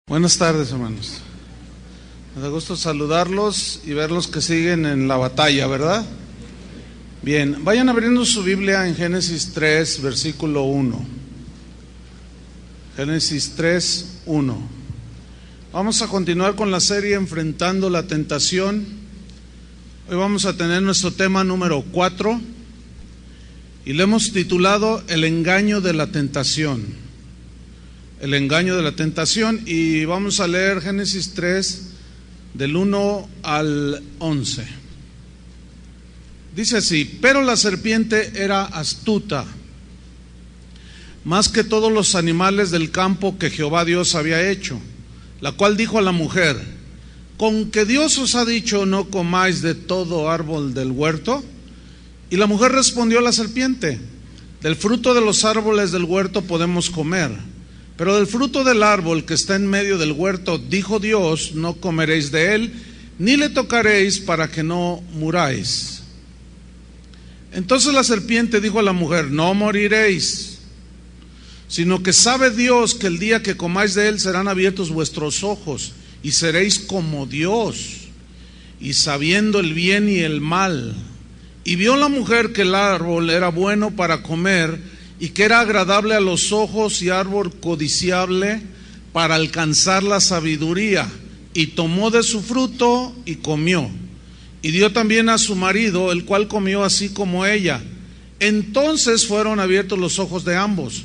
Buenas tardes, hermanos. Me da gusto saludarlos y verlos que siguen en la batalla, ¿verdad? Bien, vayan abriendo su Biblia en Génesis 3, versículo 1. Génesis 3, 1. Vamos a continuar con la serie Enfrentando la Tentación. Hoy vamos a tener nuestro tema número 4 y le hemos titulado El engaño de la tentación. El engaño de la tentación, y vamos a leer Génesis 3 del 1 al 11. Dice así: pero la serpiente era astuta, más que todos los animales del campo que Jehová Dios había hecho, la cual dijo a la mujer: ¿con que Dios os ha dicho no comáis de todo árbol del huerto? Y la mujer respondió a la serpiente: del fruto de los árboles del huerto podemos comer, pero del fruto del árbol que está en medio del huerto, dijo Dios, no comeréis de él, ni le tocaréis para que no muráis. Entonces la serpiente dijo a la mujer: no moriréis, sino que sabe Dios que el día que comáis de él serán abiertos vuestros ojos, y seréis como Dios, y sabiendo el bien y el mal. Y vio la mujer que el árbol era bueno para comer, y que era agradable a los ojos y árbol codiciable para alcanzar la sabiduría, y tomó de su fruto y comió, y dio también a su marido, el cual comió así como ella. Entonces fueron abiertos los ojos de ambos,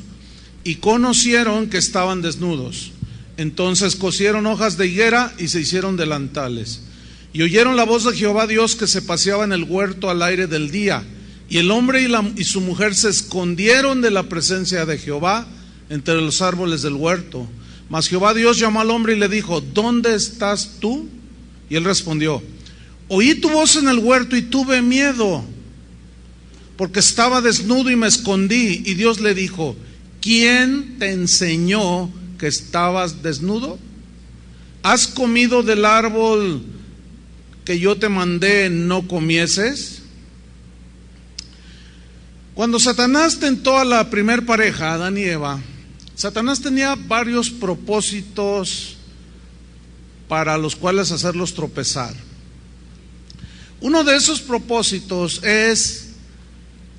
y conocieron que estaban desnudos. Entonces cosieron hojas de higuera y se hicieron delantales, y oyeron la voz de Jehová Dios que se paseaba en el huerto al aire del día. Y el hombre y su mujer se escondieron de la presencia de Jehová entre los árboles del huerto. Mas Jehová Dios llamó al hombre y le dijo: ¿dónde estás tú? Y él respondió: oí tu voz en el huerto y tuve miedo, porque estaba desnudo y me escondí. Y Dios le dijo: ¿quién te enseñó que estabas desnudo? ¿Has comido del árbol que yo te mandé no comieses? Cuando Satanás tentó a la primer pareja, Adán y Eva, Satanás tenía varios propósitos para los cuales hacerlos tropezar. Uno de esos propósitos es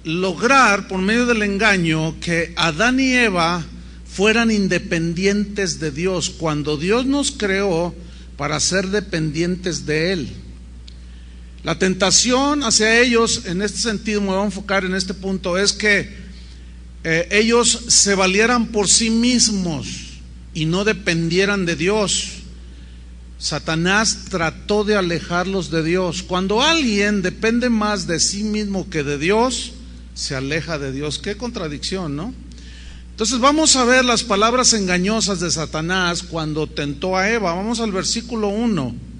lograr, por medio del engaño, que Adán y Eva fueran independientes de Dios, cuando Dios nos creó para ser dependientes de Él. La tentación hacia ellos, en este sentido, me voy a enfocar en este punto, es que ellos se valieran por sí mismos y no dependieran de Dios. Satanás trató de alejarlos de Dios. Cuando alguien depende más de sí mismo que de Dios, se aleja de Dios. Qué contradicción, ¿no? Entonces vamos a ver las palabras engañosas de Satanás cuando tentó a Eva. Vamos al versículo 1.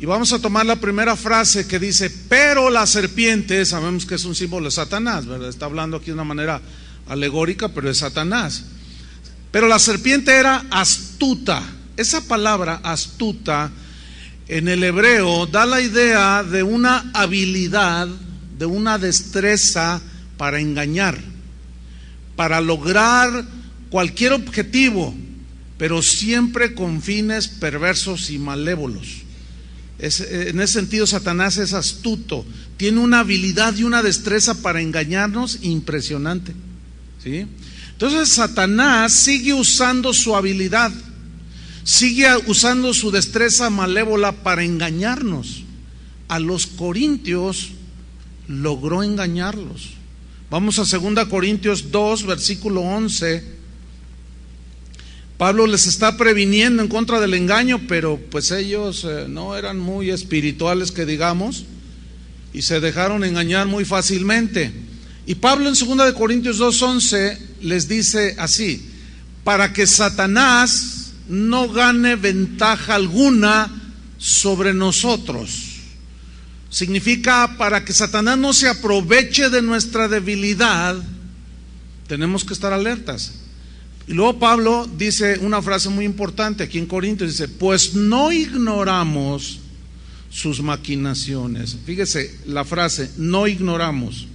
Y vamos a tomar la primera frase que dice: pero la serpiente, sabemos que es un símbolo de Satanás, ¿verdad? Está hablando aquí de una manera alegórica, pero es Satanás. Pero la serpiente era astuta. Esa palabra astuta en el hebreo da la idea de una habilidad, de una destreza para engañar, para lograr cualquier objetivo, pero siempre con fines perversos y malévolos. En ese sentido, Satanás es astuto, tiene una habilidad y una destreza para engañarnos impresionante, ¿sí? Entonces Satanás sigue usando su habilidad, sigue usando su destreza malévola para engañarnos. A los corintios logró engañarlos. Vamos a 2 Corintios 2, versículo 11. Pablo les está previniendo en contra del engaño, pero pues ellos no eran muy espirituales, que digamos, y se dejaron engañar muy fácilmente. Y Pablo en 2 Corintios 2:11 les dice así: para que Satanás no gane ventaja alguna sobre nosotros. Significa, para que Satanás no se aproveche de nuestra debilidad, tenemos que estar alertas. Y luego Pablo dice una frase muy importante aquí en Corintios, dice: pues no ignoramos sus maquinaciones. Fíjese la frase, no ignoramos.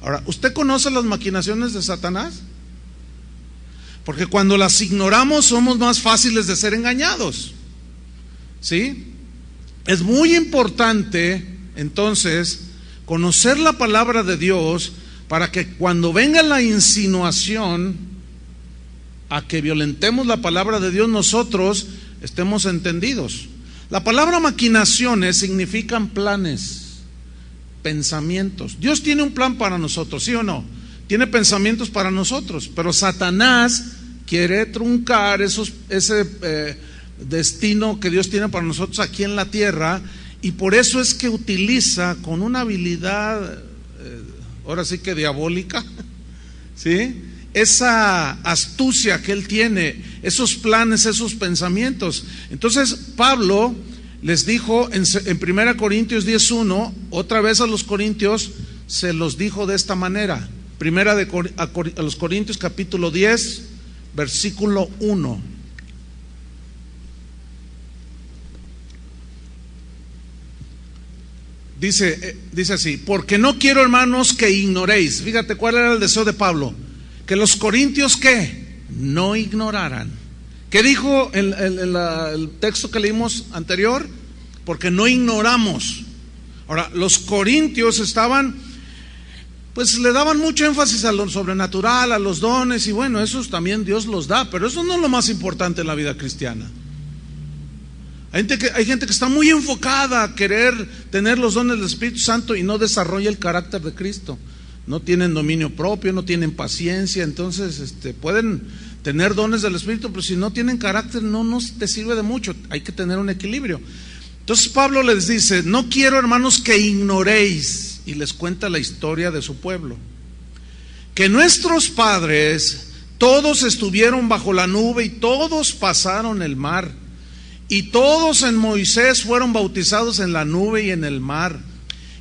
Ahora, ¿usted conoce las maquinaciones de Satanás? Porque cuando las ignoramos somos más fáciles de ser engañados. ¿Sí? Es muy importante, entonces, conocer la palabra de Dios para que cuando venga la insinuación a que violentemos la palabra de Dios, nosotros estemos entendidos. La palabra maquinaciones significan planes, pensamientos. Dios tiene un plan para nosotros, ¿sí o no? Tiene pensamientos para nosotros, pero Satanás quiere truncar ese destino que Dios tiene para nosotros aquí en la tierra, y por eso es que utiliza con una habilidad, ahora sí que diabólica, ¿sí? Esa astucia que él tiene, esos planes, esos pensamientos. Entonces Pablo les dijo en 1 Corintios 10:1, otra vez a los corintios se los dijo de esta manera. A los Corintios capítulo 10, versículo 1. Dice así: porque no quiero, hermanos, que ignoréis. Fíjate cuál era el deseo de Pablo: que los corintios, ¿qué? No ignoraran. ¿Qué dijo el texto que leímos anterior? Porque no ignoramos. Ahora, los corintios estaban, pues le daban mucho énfasis a lo sobrenatural, a los dones, y bueno, esos también Dios los da, pero eso no es lo más importante en la vida cristiana. Hay gente que está muy enfocada a querer tener los dones del Espíritu Santo y no desarrolla el carácter de Cristo. No tienen dominio propio, no tienen paciencia. Entonces pueden tener dones del Espíritu, pero si no tienen carácter no te sirve de mucho. Hay que tener un equilibrio. Entonces Pablo les dice: no quiero, hermanos, que ignoréis, y les cuenta la historia de su pueblo, que nuestros padres todos estuvieron bajo la nube y todos pasaron el mar, y todos en Moisés fueron bautizados en la nube y en el mar,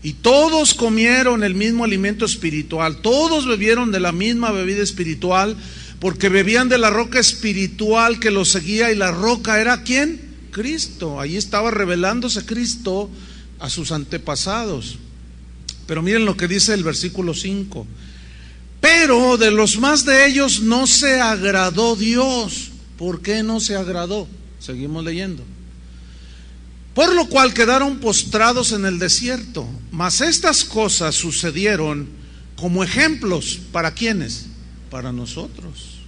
y todos comieron el mismo alimento espiritual, todos bebieron de la misma bebida espiritual, porque bebían de la roca espiritual que los seguía, y la roca era ¿quién? Cristo. Ahí estaba revelándose Cristo a sus antepasados. Pero miren lo que dice el versículo 5: pero de los más de ellos no se agradó Dios. ¿Por qué no se agradó? Seguimos leyendo. Por lo cual quedaron postrados en el desierto. Mas estas cosas sucedieron como ejemplos. ¿Para quiénes? Para nosotros.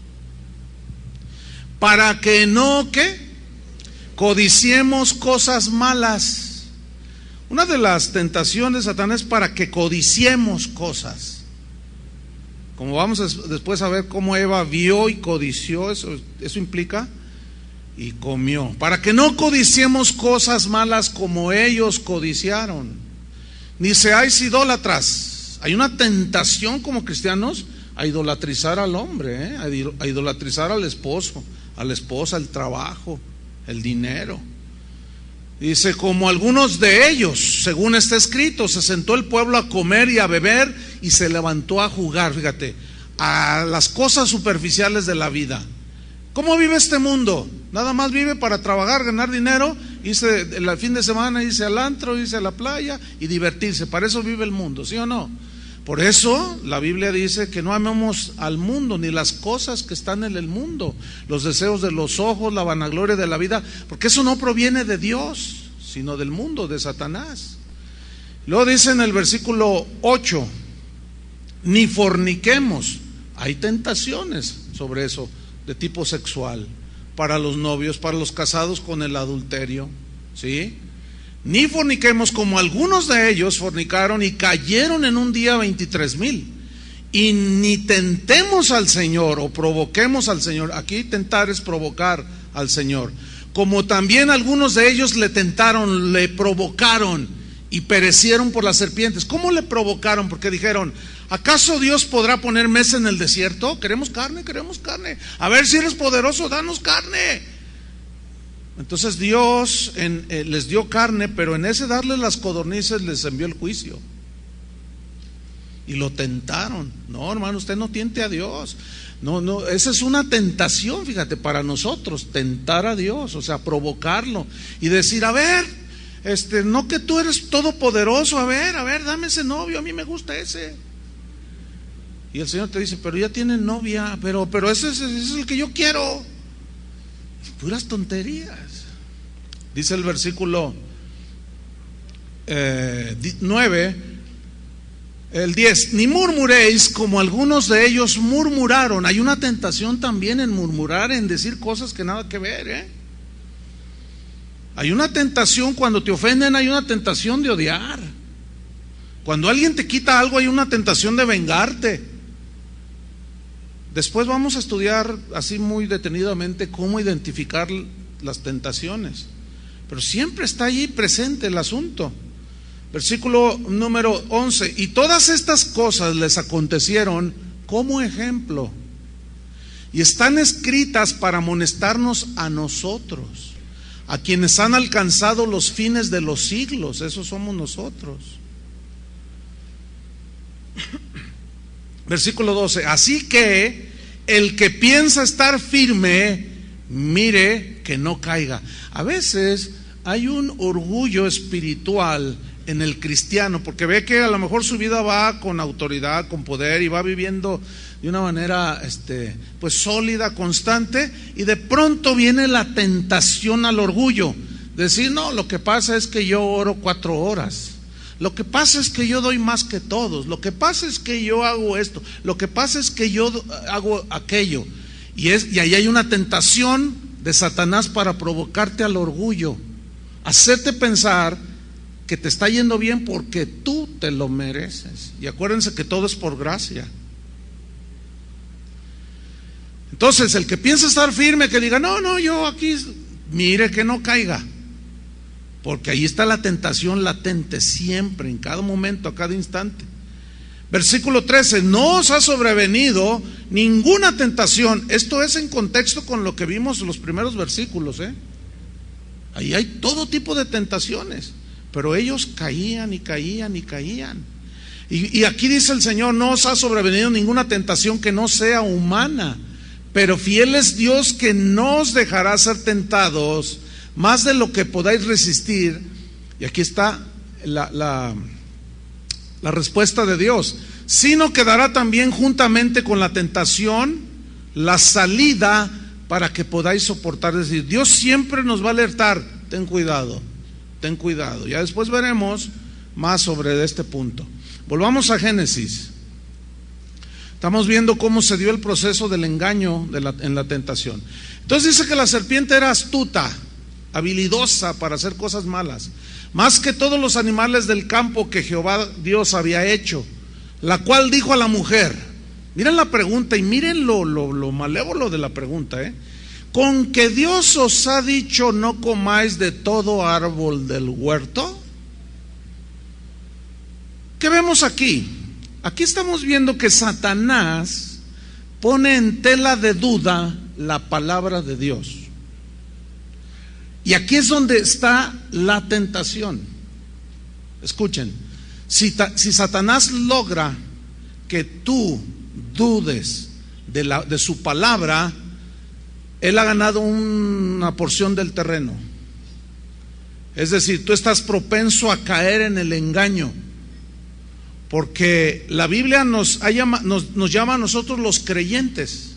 Para que no, ¿qué? Codiciemos cosas malas. Una de las tentaciones de Satanás es para que codiciemos cosas. Como vamos después a ver cómo Eva vio y codició, eso implica y comió. Para que no codiciemos cosas malas como ellos codiciaron. Ni seáis idólatras. Hay una tentación como cristianos a idolatrizar al hombre, a idolatrizar al esposo, a la esposa, el trabajo, el dinero. Dice: como algunos de ellos, según está escrito, se sentó el pueblo a comer y a beber y se levantó a jugar, fíjate, a las cosas superficiales de la vida. ¿Cómo vive este mundo? Nada más vive para trabajar, ganar dinero, irse el fin de semana, irse al antro, irse a la playa y divertirse. Para eso vive el mundo, ¿sí o no? Por eso la Biblia dice que no amemos al mundo ni las cosas que están en el mundo, los deseos de los ojos, la vanagloria de la vida, porque eso no proviene de Dios, sino del mundo, de Satanás. Luego dice en el versículo 8: ni forniquemos. Hay tentaciones sobre eso de tipo sexual, para los novios, para los casados con el adulterio, ¿sí? Ni forniquemos como algunos de ellos fornicaron y cayeron en un día 23,000. Y ni tentemos al Señor o provoquemos al Señor. Aquí tentar es provocar al Señor. Como también algunos de ellos le tentaron, le provocaron y perecieron por las serpientes. ¿Cómo le provocaron? Porque dijeron: ¿acaso Dios podrá poner mesa en el desierto? Queremos carne, queremos carne. A ver si eres poderoso, danos carne. Entonces Dios les dio carne, pero en ese darles las codornices les envió el juicio. Y lo tentaron. No, hermano, usted no tiente a Dios. No, esa es una tentación, fíjate, para nosotros, tentar a Dios, o sea, provocarlo y decir: a ver, no que tú eres todopoderoso, a ver, dame ese novio, a mí me gusta ese. Y el Señor te dice, pero ya tiene novia, pero ese es el que yo quiero. Puras tonterías. Dice el versículo 9, el 10, ni murmuréis como algunos de ellos murmuraron. Hay una tentación también en murmurar, en decir cosas que nada que ver, Hay una tentación cuando te ofenden, hay una tentación de odiar. Cuando alguien te quita algo, hay una tentación de vengarte. Después vamos a estudiar así muy detenidamente cómo identificar las tentaciones. Pero siempre está allí presente el asunto. Versículo número 11, y todas estas cosas les acontecieron como ejemplo, y están escritas para amonestarnos a nosotros, a quienes han alcanzado los fines de los siglos. Esos somos nosotros. Versículo 12, así que el que piensa estar firme, mire que no caiga. A veces hay un orgullo espiritual en el cristiano, porque ve que a lo mejor su vida va con autoridad, con poder, y va viviendo de una manera pues sólida, constante, y de pronto viene la tentación al orgullo, decir, no, lo que pasa es que yo oro 4 horas, lo que pasa es que yo doy más que todos, lo que pasa es que yo hago esto, lo que pasa es que yo hago aquello, y ahí hay una tentación de Satanás para provocarte al orgullo, hacerte pensar que te está yendo bien porque tú te lo mereces. Y acuérdense que todo es por gracia. Entonces, el que piensa estar firme, que diga, no, yo aquí, mire que no caiga. Porque ahí está la tentación latente, siempre, en cada momento, a cada instante. Versículo 13, no os ha sobrevenido ninguna tentación. Esto es en contexto con lo que vimos en los primeros versículos, Ahí hay todo tipo de tentaciones. Pero ellos caían y caían y caían. Y aquí dice el Señor, no os ha sobrevenido ninguna tentación que no sea humana, pero fiel es Dios que no os dejará ser tentados más de lo que podáis resistir. Y aquí está la respuesta de Dios, sino que dará también juntamente con la tentación la salida para que podáis soportar. Es decir, Dios siempre nos va a alertar, ten cuidado. Ten cuidado. Ya después veremos más sobre este punto. Volvamos a Génesis. Estamos viendo cómo se dio el proceso del engaño en la tentación. Entonces dice que la serpiente era astuta, habilidosa para hacer cosas malas, más que todos los animales del campo que Jehová Dios había hecho, la cual dijo a la mujer, miren la pregunta y miren lo malévolo de la pregunta, ¿con que Dios os ha dicho no comáis de todo árbol del huerto? ¿Qué vemos aquí? Aquí estamos viendo que Satanás pone en tela de duda la palabra de Dios. Y aquí es donde está la tentación. Escuchen, si Satanás logra que tú dudes de su palabra, él ha ganado una porción del terreno. Es decir, tú estás propenso a caer en el engaño, porque la Biblia nos llama a nosotros los creyentes,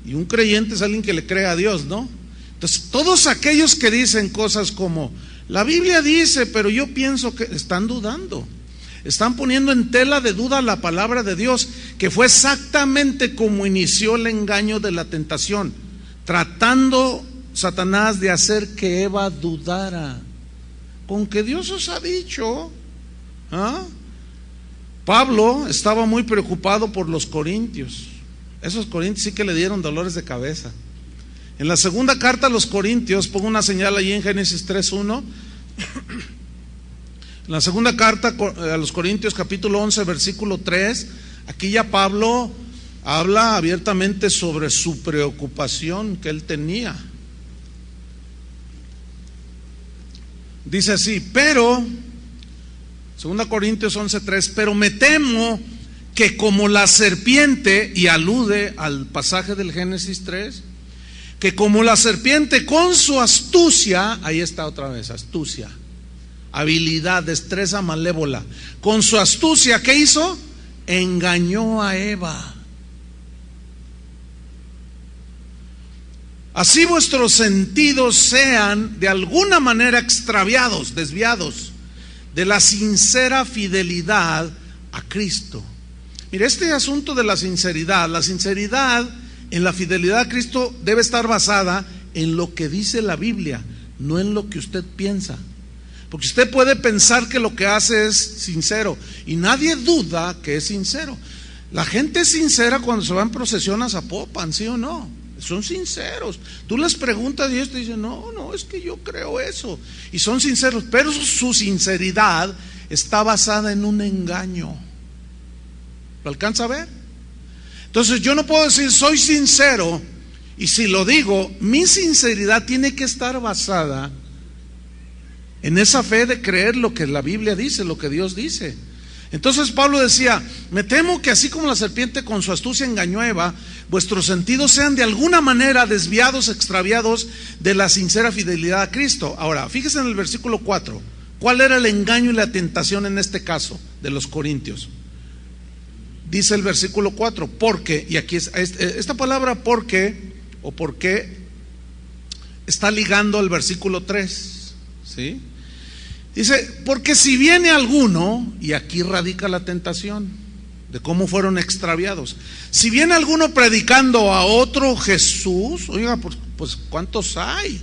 y un creyente es alguien que le cree a Dios, ¿no? Entonces, todos aquellos que dicen cosas como, la Biblia dice, pero yo pienso que, están dudando, están poniendo en tela de duda la palabra de Dios, que fue exactamente como inició el engaño de la tentación, tratando Satanás de hacer que Eva dudara. Con que Dios os ha dicho. Pablo estaba muy preocupado por los corintios. Esos corintios sí que le dieron dolores de cabeza. En la segunda carta a los corintios, pongo una señal allí en Génesis 3:1. En la segunda carta a los corintios, capítulo 11, versículo 3, aquí ya Pablo habla abiertamente sobre su preocupación que él tenía. Dice así, pero, 2 Corintios 11:3, pero me temo que como la serpiente, y alude al pasaje del Génesis 3, que como la serpiente con su astucia, ahí está otra vez, astucia, habilidad, destreza malévola, con su astucia, ¿qué hizo? engañó a Eva. Así vuestros sentidos sean de alguna manera extraviados, desviados de la sincera fidelidad a Cristo. Mire, este asunto de la sinceridad en la fidelidad a Cristo debe estar basada en lo que dice la Biblia, no en lo que usted piensa. Porque usted puede pensar que lo que hace es sincero, y nadie duda que es sincero. La gente es sincera cuando se va en procesión a Zapopan, ¿sí o no? Son sinceros. Tú les preguntas y ellos te dicen, no, es que yo creo eso. Y son sinceros, pero su sinceridad está basada en un engaño. ¿Lo alcanza a ver? Entonces yo no puedo decir soy sincero, y si lo digo, mi sinceridad tiene que estar basada en esa fe de creer lo que la Biblia dice, lo que Dios dice. Entonces Pablo decía, me temo que así como la serpiente con su astucia engañó a Eva, vuestros sentidos sean de alguna manera desviados, extraviados de la sincera fidelidad a Cristo. Ahora, fíjese en el versículo 4, ¿cuál era el engaño y la tentación en este caso de los corintios? Dice el versículo 4, porque, y aquí esta palabra porque o porque está ligando al versículo 3, ¿sí? Dice, porque si viene alguno, y aquí radica la tentación de cómo fueron extraviados. Si viene alguno predicando a otro Jesús, oiga, pues ¿cuántos hay?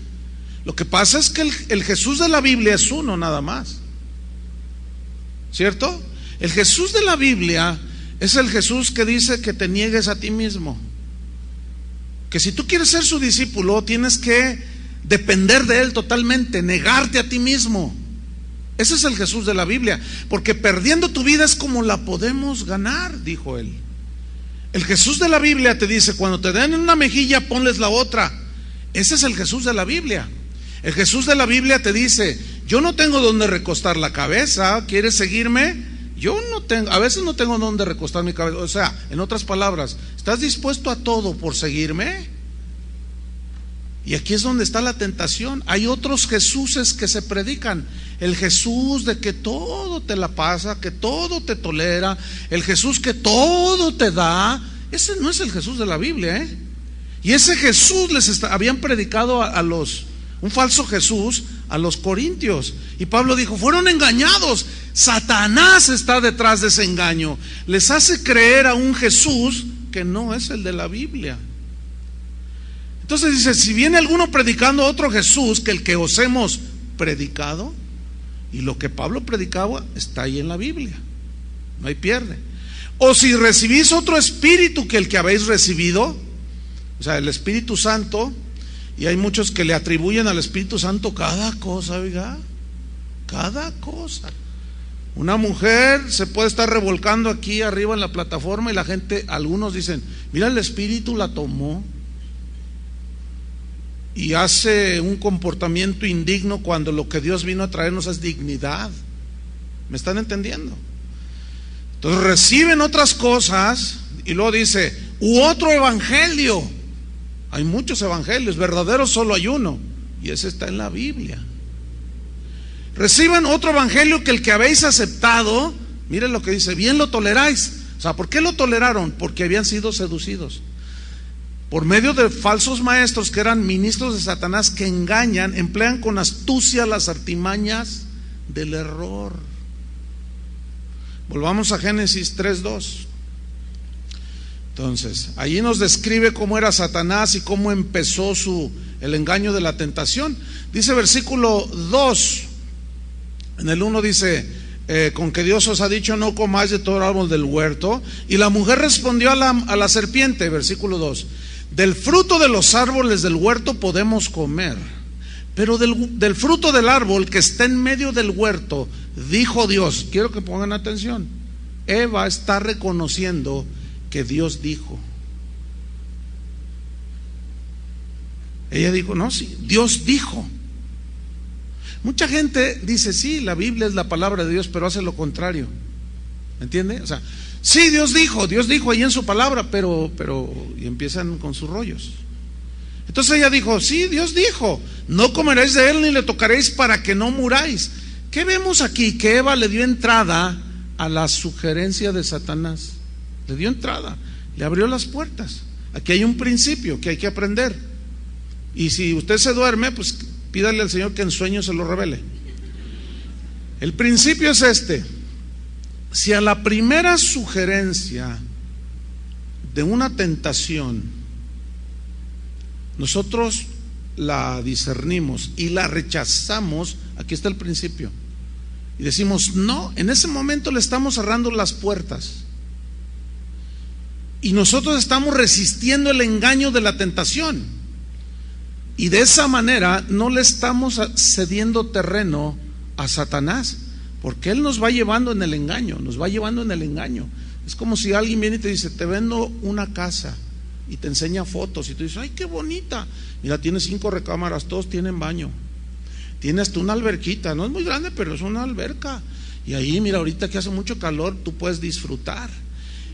Lo que pasa es que el Jesús de la Biblia es uno nada más, ¿cierto? El Jesús de la Biblia es el Jesús que dice que te niegues a ti mismo, que si tú quieres ser su discípulo tienes que depender de Él totalmente, negarte a ti mismo. Ese es el Jesús de la Biblia, porque perdiendo tu vida es como la podemos ganar, dijo Él. El Jesús de la Biblia te dice, cuando te den una mejilla, ponles la otra. Ese es el Jesús de la Biblia. El Jesús de la Biblia te dice, yo no tengo donde recostar la cabeza, ¿quieres seguirme? Yo no tengo, a veces no tengo donde recostar mi cabeza. O sea, en otras palabras, ¿estás dispuesto a todo por seguirme? Y aquí es donde está la tentación. Hay otros Jesuses que se predican. El Jesús de que todo te la pasa, que todo te tolera, el Jesús que todo te da. Ese no es el Jesús de la Biblia, ¿eh? Y ese Jesús habían predicado un falso Jesús a los corintios. Y Pablo dijo, fueron engañados. Satanás está detrás de ese engaño. Les hace creer a un Jesús que no es el de la Biblia. Entonces dice, si viene alguno predicando a otro Jesús que el que os hemos predicado, y lo que Pablo predicaba está ahí en la Biblia, no hay pierde. O si recibís otro espíritu que el que habéis recibido, o sea, el Espíritu Santo, y hay muchos que le atribuyen al Espíritu Santo cada cosa, oiga, cada cosa. Una mujer se puede estar revolcando aquí arriba en la plataforma y la gente, algunos dicen, mira, el Espíritu la tomó. Y hace un comportamiento indigno cuando lo que Dios vino a traernos es dignidad. ¿Me están entendiendo? Entonces reciben otras cosas y luego dice, u otro evangelio. Hay muchos evangelios, verdaderos solo hay uno, y ese está en la Biblia. Reciban otro evangelio que el que habéis aceptado. Miren lo que dice, bien lo toleráis. O sea, ¿por qué lo toleraron? Porque habían sido seducidos por medio de falsos maestros que eran ministros de Satanás, que engañan, emplean con astucia las artimañas del error. Volvamos a Génesis 3:2. Entonces, allí nos describe cómo era Satanás y cómo empezó el engaño de la tentación. Dice versículo 2, en el 1 dice, con que Dios os ha dicho no comáis de todo árbol del huerto. Y la mujer respondió a la serpiente, versículo 2, del fruto de los árboles del huerto podemos comer, pero del fruto del árbol que está en medio del huerto, dijo Dios. Quiero que pongan atención. Eva está reconociendo que Dios dijo. Ella dijo, no, sí, Dios dijo. Mucha gente dice, sí, la Biblia es la palabra de Dios, pero hace lo contrario. ¿Me entiende? O sea, sí, Dios dijo ahí en su palabra, pero, y empiezan con sus rollos. Entonces ella dijo, sí, Dios dijo, no comeréis de él ni le tocaréis para que no muráis. ¿Qué vemos aquí? Que Eva le dio entrada a la sugerencia de Satanás. Le dio entrada, le abrió las puertas. Aquí hay un principio que hay que aprender. Y si usted se duerme, pues pídale al Señor que en sueños se lo revele. El principio es este: si a la primera sugerencia de una tentación nosotros la discernimos y la rechazamos, aquí está el principio, y decimos no, en ese momento le estamos cerrando las puertas y nosotros estamos resistiendo el engaño de la tentación, y de esa manera no le estamos cediendo terreno a Satanás, porque él nos va llevando en el engaño, nos va llevando en el engaño. Es como si alguien viene y te dice: te vendo una casa, y te enseña fotos y tú dices: ay, qué bonita, mira, tiene 5 recámaras, todos tienen baño, tiene hasta una alberquita, no es muy grande pero es una alberca, y ahí mira, ahorita que hace mucho calor tú puedes disfrutar.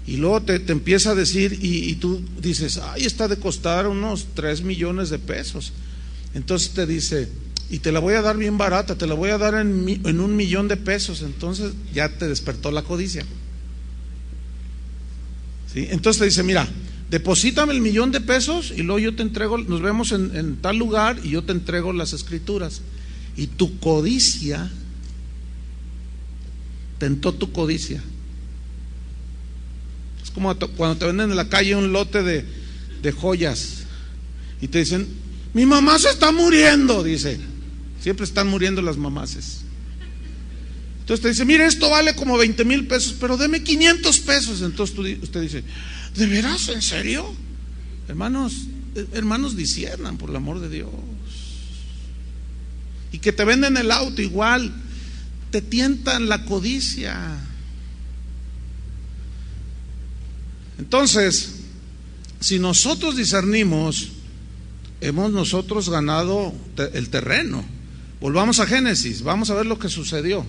Y luego te empieza a decir, y tú dices: ay, está de costar unos 3 millones de pesos. Entonces te dice: y te la voy a dar bien barata, te la voy a dar en 1 millón de pesos. Entonces ya te despertó la codicia, ¿sí? Entonces te dice: mira, deposítame el 1 millón de pesos y luego yo te entrego, nos vemos en tal lugar y yo te entrego las escrituras. Y tu codicia, tentó tu codicia. Es como cuando te venden en la calle un lote de joyas y te dicen: mi mamá se está muriendo, dice. Siempre están muriendo las mamases. Entonces te dice: mire, esto vale como 20,000 pesos, pero deme 500 pesos. Entonces usted dice: ¿de veras? ¿En serio? Hermanos, disciernan, por el amor de Dios. Y que te venden el auto igual, te tientan la codicia. Entonces, si nosotros discernimos, hemos nosotros ganado el terreno. Volvamos a Génesis, vamos a ver lo que sucedió.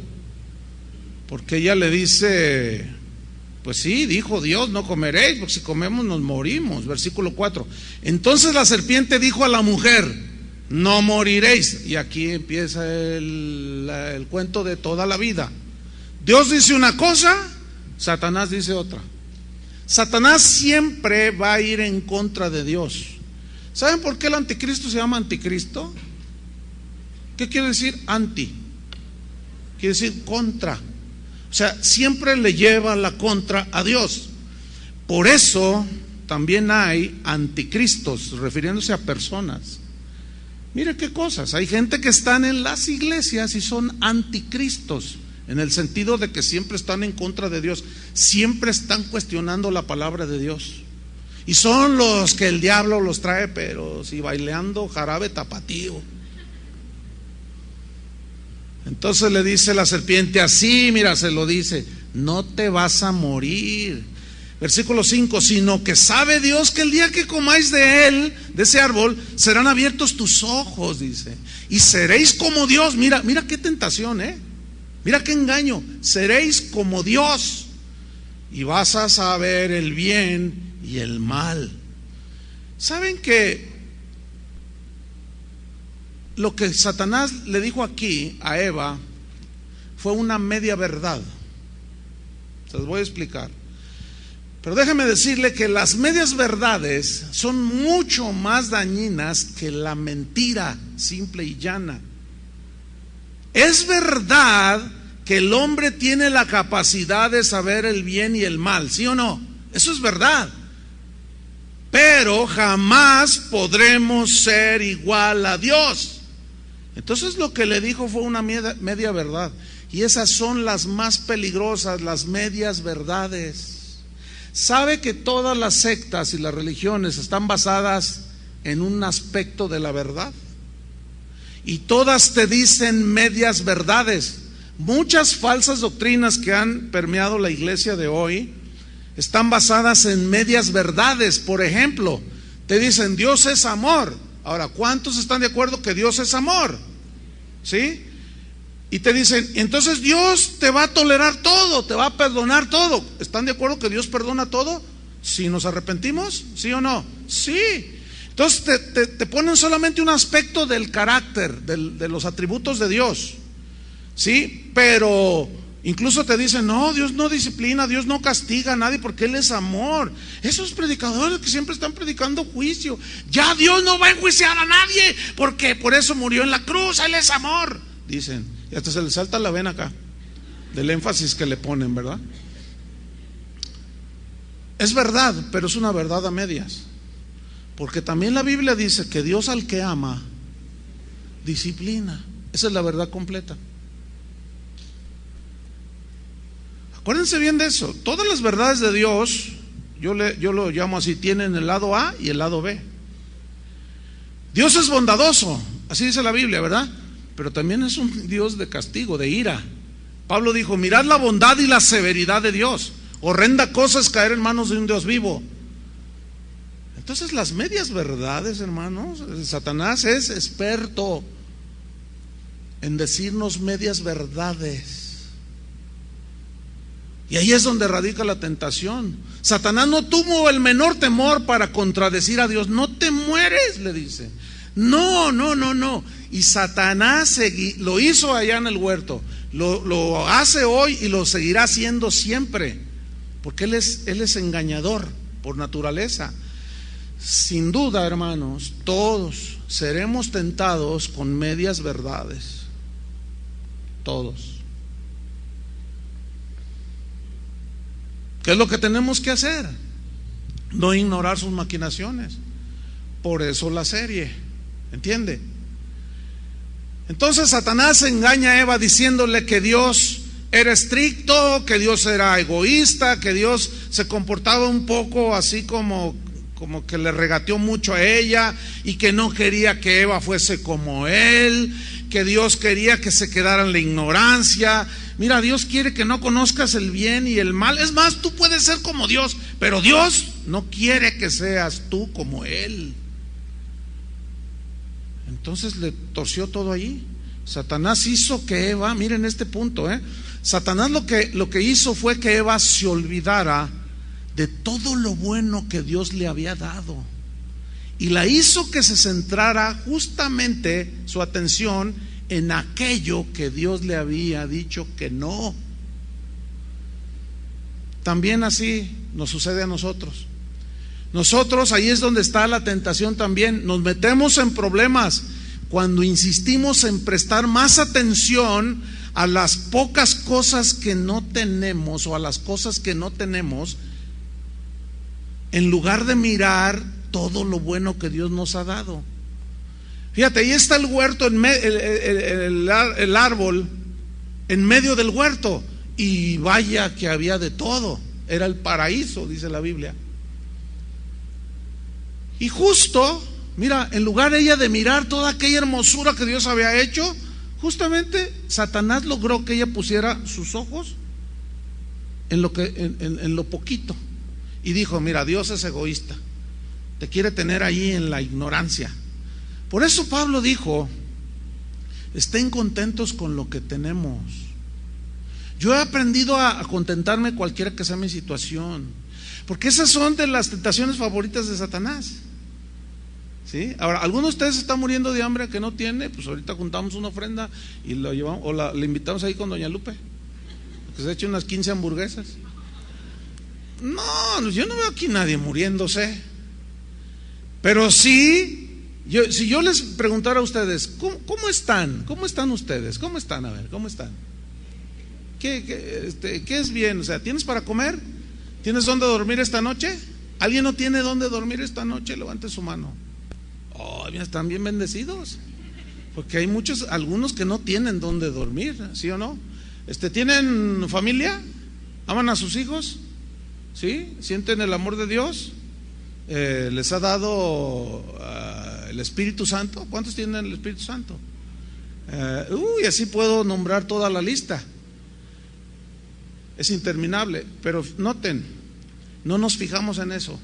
Porque ella le dice: pues sí, dijo Dios, no comeréis, porque si comemos nos morimos. Versículo 4. Entonces la serpiente dijo a la mujer: no moriréis. Y aquí empieza el cuento de toda la vida. Dios dice una cosa, Satanás dice otra. Satanás siempre va a ir en contra de Dios. ¿Saben por qué el anticristo se llama anticristo? ¿Qué quiere decir anti? Quiere decir contra. O sea, siempre le lleva la contra a Dios. Por eso también hay anticristos, refiriéndose a personas. Mire qué cosas, hay gente que están en las iglesias y son anticristos, en el sentido de que siempre están en contra de Dios, siempre están cuestionando la palabra de Dios. Y son los que el diablo los trae, pero si bailando jarabe tapatío. Entonces le dice la serpiente así, mira, se lo dice: no te vas a morir. Versículo 5: sino que sabe Dios que el día que comáis de él, de ese árbol, serán abiertos tus ojos, dice, y seréis como Dios. Mira qué tentación, mira qué engaño. Seréis como Dios y vas a saber el bien y el mal. ¿Saben que lo que Satanás le dijo aquí a Eva fue una media verdad? Se los voy a explicar. Pero déjeme decirle que las medias verdades son mucho más dañinas que la mentira simple y llana. Es verdad que el hombre tiene la capacidad de saber el bien y el mal, ¿sí o no? Eso es verdad. Pero jamás podremos ser igual a Dios. Entonces lo que le dijo fue una media verdad. Y esas son las más peligrosas, las medias verdades. ¿Sabe que todas las sectas y las religiones están basadas en un aspecto de la verdad? Y todas te dicen medias verdades. Muchas falsas doctrinas que han permeado la iglesia de hoy están basadas en medias verdades. Por ejemplo, te dicen Dios es amor. Ahora, ¿cuántos están de acuerdo que Dios es amor? ¿Sí? Y te dicen, entonces Dios te va a tolerar todo, te va a perdonar todo. ¿Están de acuerdo que Dios perdona todo? Si nos arrepentimos, ¿sí o no? Sí. Entonces te ponen solamente un aspecto del carácter, de los atributos de Dios, ¿sí? Pero Incluso te dicen, no, Dios no disciplina, Dios no castiga a nadie porque Él es amor. Esos predicadores que siempre están predicando juicio, ya Dios no va a enjuiciar a nadie porque por eso murió en la cruz, Él es amor, dicen. Y hasta se les salta la vena acá del énfasis que le ponen, ¿verdad? Es verdad, pero es una verdad a medias, porque también la Biblia dice que Dios al que ama disciplina. Esa es la verdad completa. Acuérdense bien de eso. Todas las verdades de Dios, yo lo llamo así, tienen el lado A y el lado B. Dios es bondadoso, así dice la Biblia, ¿verdad? Pero también es un Dios de castigo, de ira. Pablo dijo, mirad la bondad y la severidad de Dios. Horrenda cosa es caer en manos de un Dios vivo. Entonces las medias verdades, hermanos, Satanás es experto en decirnos medias verdades. Y ahí es donde radica la tentación. Satanás no tuvo el menor temor para contradecir a Dios. No te mueres, le dice. No. Y Satanás lo hizo allá en el huerto, lo hace hoy y lo seguirá haciendo siempre, porque él es engañador por naturaleza. Sin duda, hermanos, todos seremos tentados con medias verdades. Todos. ¿Qué es lo que tenemos que hacer? No ignorar sus maquinaciones. Por eso la serie, ¿entiende? Entonces Satanás engaña a Eva diciéndole que Dios era estricto, que Dios era egoísta, que Dios se comportaba un poco así como que le regateó mucho a ella y que no quería que Eva fuese como él, que Dios quería que se quedara en la ignorancia. Mira, Dios quiere que no conozcas el bien y el mal. Es más, tú puedes ser como Dios, pero Dios no quiere que seas tú como Él. Entonces le torció todo allí. Satanás hizo que Eva, miren este punto, Satanás lo que hizo fue que Eva se olvidara de todo lo bueno que Dios le había dado, y la hizo que se centrara justamente su atención en aquello que Dios le había dicho que no. También así nos sucede a nosotros. Nosotros, ahí es donde está la tentación también. Nos metemos en problemas cuando insistimos en prestar más atención a las pocas cosas que no tenemos o a las cosas que no tenemos, en lugar de mirar todo lo bueno que Dios nos ha dado. Fíjate, ahí está el huerto, el árbol en medio del huerto, y vaya que había de todo. Era el paraíso, dice la Biblia. Y justo, mira, en lugar de ella de mirar toda aquella hermosura que Dios había hecho, justamente Satanás logró que ella pusiera sus ojos en lo poquito. Y dijo, mira, Dios es egoísta, te quiere tener ahí en la ignorancia. Por eso Pablo dijo, estén contentos con lo que tenemos. Yo he aprendido a contentarme cualquiera que sea mi situación, porque esas son de las tentaciones favoritas de Satanás. ¿Sí? Ahora, ¿alguno de ustedes está muriendo de hambre que no tiene? Pues ahorita juntamos una ofrenda y lo llevamos, o le invitamos ahí con doña Lupe, que se eche unas 15 hamburguesas. No, yo no veo aquí nadie muriéndose. Pero sí, si yo les preguntara a ustedes, ¿cómo están? ¿Cómo están ustedes? ¿Cómo están? A ver, ¿cómo están? ¿Qué es bien? O sea, ¿tienes para comer? ¿Tienes dónde dormir esta noche? ¿Alguien no tiene dónde dormir esta noche? Levante su mano. Oh, mira, están bien bendecidos, porque hay algunos que no tienen dónde dormir, ¿sí o no? ¿Tienen familia? ¿Aman a sus hijos? ¿Sí? ¿Sienten el amor de Dios? ¿Les ha dado el Espíritu Santo? ¿Cuántos tienen el Espíritu Santo? Así puedo nombrar toda la lista. Es interminable, pero noten, no nos fijamos en eso.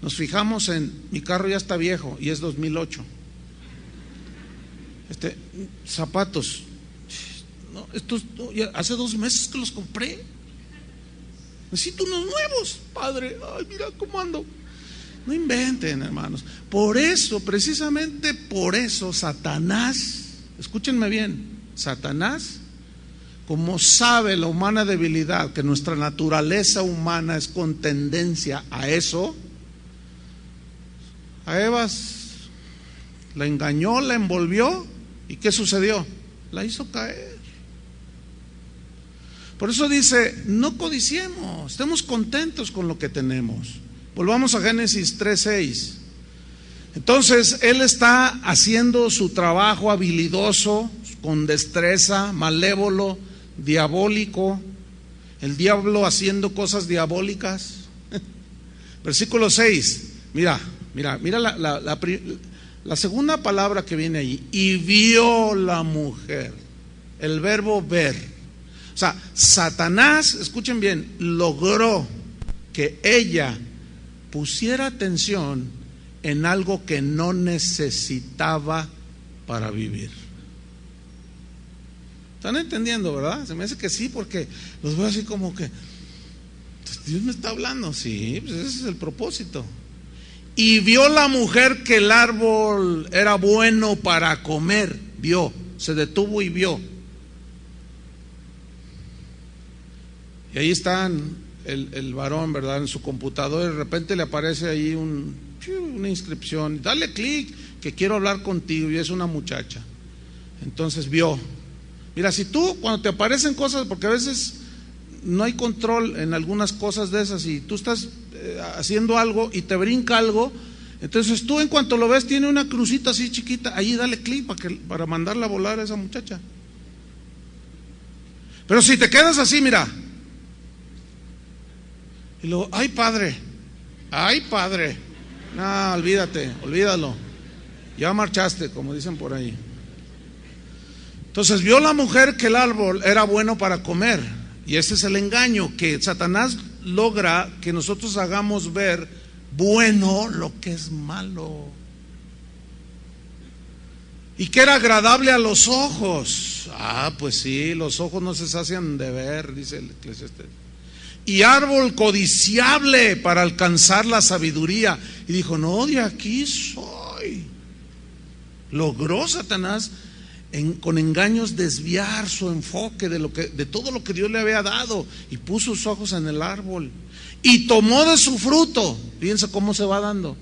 Nos fijamos en, mi carro ya está viejo y es 2008. Zapatos, no, estos hace 2 meses que los compré. Necesito unos nuevos, padre. Ay, mira cómo ando. No inventen, hermanos. Por eso, precisamente por eso, Satanás, escúchenme bien, Satanás como sabe la humana debilidad, que nuestra naturaleza humana es con tendencia a eso, a Eva la engañó, la envolvió, ¿y qué sucedió? La hizo caer. Por eso dice, no codiciemos, estemos contentos con lo que tenemos. Volvamos a Génesis 3:6. Entonces, él está haciendo su trabajo habilidoso, con destreza, malévolo, diabólico, el diablo haciendo cosas diabólicas. Versículo 6, mira la segunda palabra que viene ahí, y vio la mujer, el verbo ver. O sea, Satanás, escuchen bien, logró que ella pusiera atención en algo que no necesitaba para vivir. ¿Están entendiendo, verdad? Se me hace que sí, porque los veo así como que Dios me está hablando. Sí, pues ese es el propósito. Y vio la mujer que el árbol era bueno para comer. Vio, se detuvo y vio. Y ahí está el varón, ¿verdad? En su computadora, y de repente le aparece ahí una inscripción. Dale clic, que quiero hablar contigo. Y es una muchacha. Entonces vio. Mira, si tú, cuando te aparecen cosas, porque a veces no hay control en algunas cosas de esas, y tú estás haciendo algo y te brinca algo, entonces tú en cuanto lo ves tiene una crucita así chiquita, ahí dale clic para mandarla a volar a esa muchacha. Pero si te quedas así, mira, y luego, ay padre, no, olvídalo, ya marchaste, como dicen por ahí. Entonces vio la mujer que el árbol era bueno para comer, y ese es el engaño, que Satanás logra que nosotros hagamos ver bueno lo que es malo, y que era agradable a los ojos. Pues sí, los ojos no se sacian de ver, dice el Eclesiastés. Y árbol codiciable para alcanzar la sabiduría. Y dijo, no, de aquí soy. Logró Satanás con engaños desviar su enfoque de todo lo que Dios le había dado, y puso sus ojos en el árbol y tomó de su fruto. Fíjense cómo se va dando.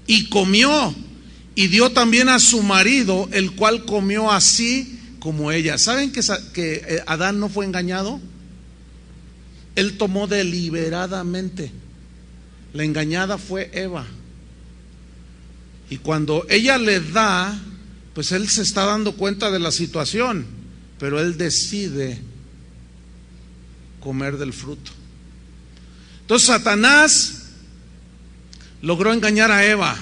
Y comió, y dio también a su marido, el cual comió así como ella. ¿Saben que Adán no fue engañado? Él tomó deliberadamente. La engañada fue Eva. Y cuando ella le da, pues él se está dando cuenta de la situación, pero él decide comer del fruto. Entonces Satanás logró engañar a Eva,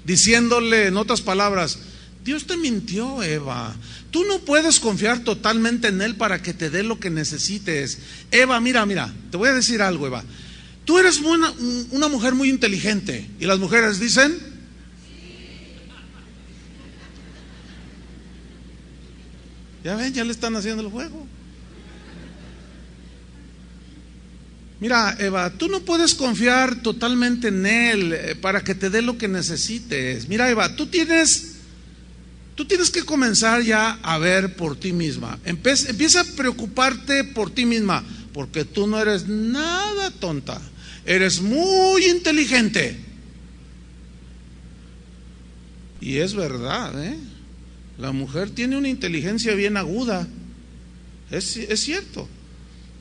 diciéndole, en otras palabras, Dios te mintió, Eva. Tú no puedes confiar totalmente en Él para que te dé lo que necesites. Eva, mira, te voy a decir algo, Eva. Tú eres una mujer muy inteligente. Y las mujeres dicen, ya ven, ya le están haciendo el juego. Mira, Eva, tú no puedes confiar totalmente en Él para que te dé lo que necesites. Mira, Eva, tú tienes que comenzar ya a ver por ti misma. Empieza a preocuparte por ti misma, porque tú no eres nada tonta, eres muy inteligente. Y es verdad, la mujer tiene una inteligencia bien aguda, es cierto.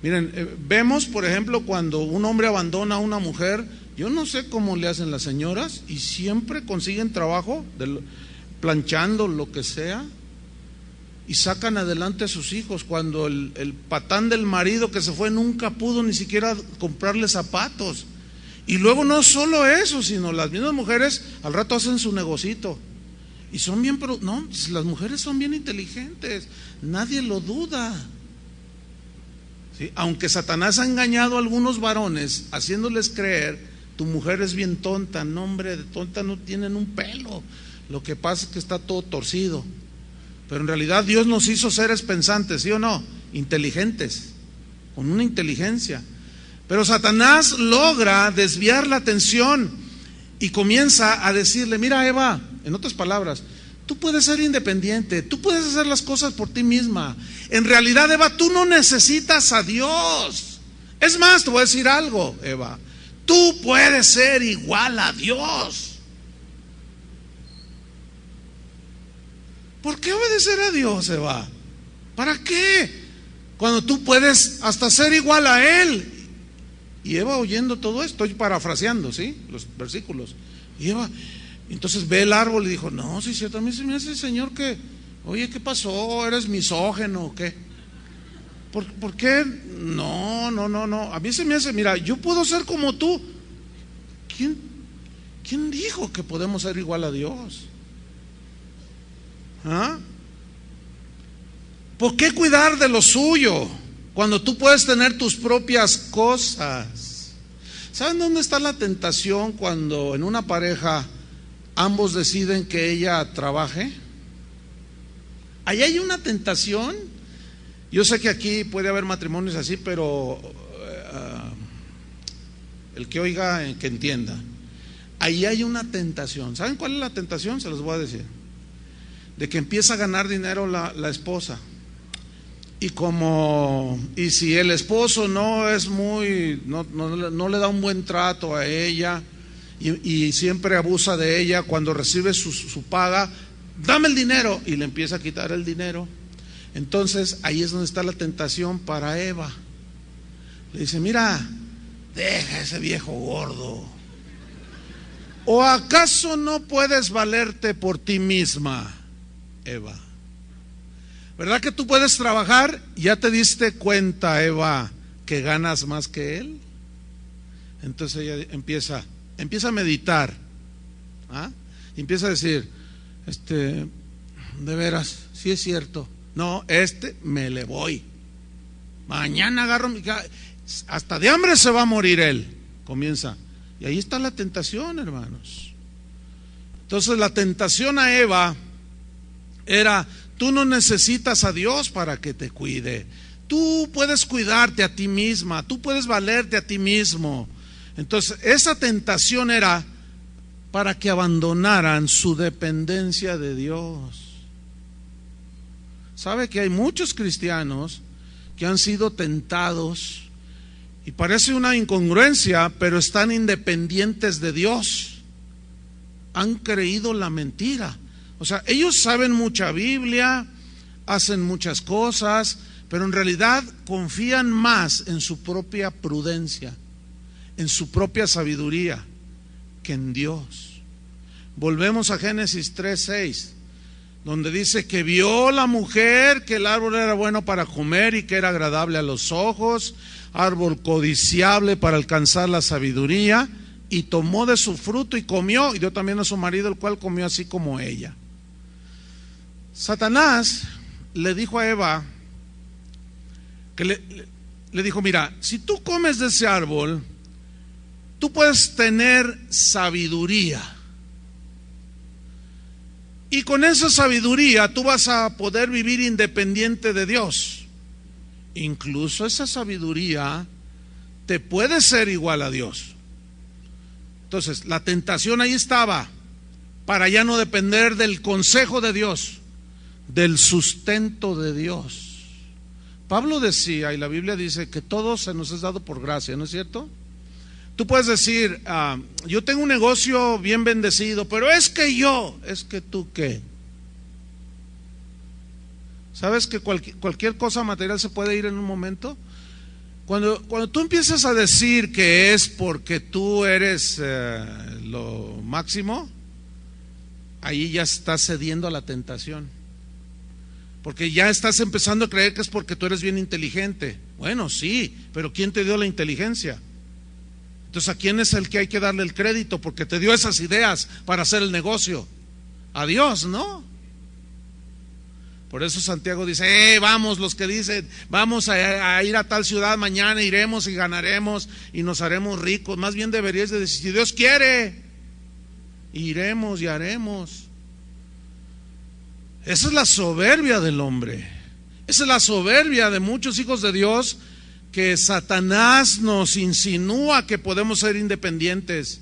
Miren, vemos por ejemplo cuando un hombre abandona a una mujer, yo no sé cómo le hacen las señoras, y siempre consiguen trabajo planchando, lo que sea, y sacan adelante a sus hijos, cuando el patán del marido que se fue nunca pudo ni siquiera comprarle zapatos. Y luego no solo eso, sino las mismas mujeres al rato hacen su negocito. Y son bien, no, las mujeres son bien inteligentes, nadie lo duda. ¿Sí? Aunque Satanás ha engañado a algunos varones, haciéndoles creer, tu mujer es bien tonta. No, hombre, de tonta no tienen un pelo. Lo que pasa es que está todo torcido. Pero en realidad Dios nos hizo seres pensantes, ¿sí o no? Inteligentes, con una inteligencia. Pero Satanás logra desviar la atención y comienza a decirle, mira Eva, en otras palabras, Tú puedes ser independiente, tú puedes hacer las cosas por ti misma. En realidad, Eva, tú no necesitas a Dios. Es más, te voy a decir algo, Eva. Tú puedes ser igual a Dios. ¿Por qué obedecer a Dios, Eva? ¿Para qué? Cuando tú puedes hasta ser igual a Él. Y Eva, oyendo todo esto, estoy parafraseando, ¿sí? Los versículos. Y Eva, entonces ve el árbol y dijo, no, sí, cierto, a mí se me hace, Señor, que, oye, ¿qué pasó? ¿Eres misógeno o qué? ¿Por qué? No, a mí se me hace, mira, yo puedo ser como tú. ¿Quién dijo que podemos ser igual a Dios? ¿Ah? ¿Por qué cuidar de lo suyo cuando tú puedes tener tus propias cosas? ¿Saben dónde está la tentación cuando en una pareja ambos deciden que ella trabaje? Ahí hay una tentación. Yo sé que aquí puede haber matrimonios así, pero el que oiga, que entienda. Ahí hay una tentación. ¿Saben cuál es la tentación? Se los voy a decir. De que empieza a ganar dinero la esposa. Y si el esposo no es no le da un buen trato a ella y siempre abusa de ella, cuando recibe su paga, dame el dinero, y le empieza a quitar el dinero. Entonces ahí es donde está la tentación para Eva. Le dice, mira, deja ese viejo gordo. ¿O acaso no puedes valerte por ti misma, Eva? ¿Verdad que tú puedes trabajar? ¿Ya te diste cuenta, Eva, que ganas más que él? Entonces ella empieza a meditar, ¿ah? Y empieza a decir, de veras, sí es cierto. No, me le voy. Mañana agarro hasta de hambre se va a morir él. Comienza. Y ahí está la tentación, hermanos. Entonces la tentación a Eva era, tú no necesitas a Dios para que te cuide. Tú puedes cuidarte a ti misma, tú puedes valerte a ti mismo. Entonces esa tentación era para que abandonaran su dependencia de Dios. ¿Sabe que hay muchos cristianos que han sido tentados? Y parece una incongruencia, pero están independientes de Dios. Han creído la mentira. O sea, ellos saben mucha Biblia, hacen muchas cosas, pero en realidad confían más en su propia prudencia, en su propia sabiduría, que en Dios. Volvemos a Génesis 3:6, donde dice que vio la mujer que el árbol era bueno para comer y que era agradable a los ojos, árbol codiciable para alcanzar la sabiduría, y tomó de su fruto y comió, y dio también a su marido, el cual comió así como ella. Satanás le dijo a Eva, que le dijo, mira, si tú comes de ese árbol, tú puedes tener sabiduría. Y con esa sabiduría tú vas a poder vivir independiente de Dios. Incluso esa sabiduría te puede ser igual a Dios. Entonces, la tentación ahí estaba, para ya no depender del consejo de Dios, del sustento de Dios. Pablo decía, y la Biblia dice, que todo se nos es dado por gracia, ¿no es cierto? Tú puedes decir, yo tengo un negocio bien bendecido, pero es que tú qué. ¿Sabes que cualquier cosa material se puede ir en un momento? Cuando tú empiezas a decir que es porque tú eres lo máximo, ahí ya estás cediendo a la tentación. Porque ya estás empezando a creer que es porque tú eres bien inteligente. Bueno, sí, pero ¿quién te dio la inteligencia? Entonces, ¿a quién es el que hay que darle el crédito? Porque te dio esas ideas para hacer el negocio. A Dios, ¿no? Por eso Santiago dice, vamos, los que dicen, vamos a ir a tal ciudad, mañana iremos y ganaremos y nos haremos ricos. Más bien deberías de decir, si Dios quiere, iremos y haremos. Esa es la soberbia del hombre. Esa es la soberbia de muchos hijos de Dios, que Satanás nos insinúa que podemos ser independientes.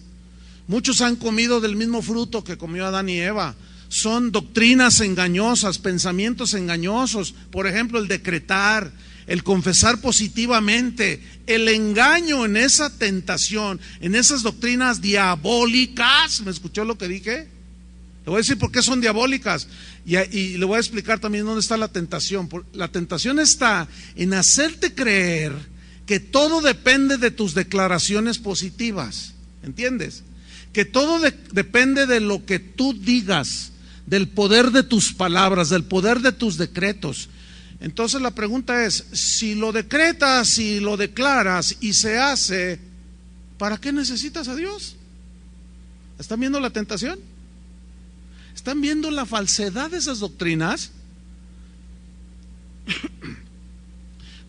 Muchos han comido del mismo fruto que comió Adán y Eva. son doctrinas engañosas, pensamientos engañosos. Por ejemplo, el decretar, el confesar positivamente, el engaño en esa tentación, en esas doctrinas diabólicas. ¿Me escuchó lo que dije? Le voy a decir por qué son diabólicas y le voy a explicar también dónde está la tentación. La tentación está en hacerte creer que todo depende de tus declaraciones positivas, ¿entiendes? Que todo depende de lo que tú digas, del poder de tus palabras, del poder de tus decretos. Entonces la pregunta es, si lo decretas, si lo declaras y se hace, ¿para qué necesitas a Dios? ¿Están viendo la tentación? ¿Están viendo la falsedad de esas doctrinas?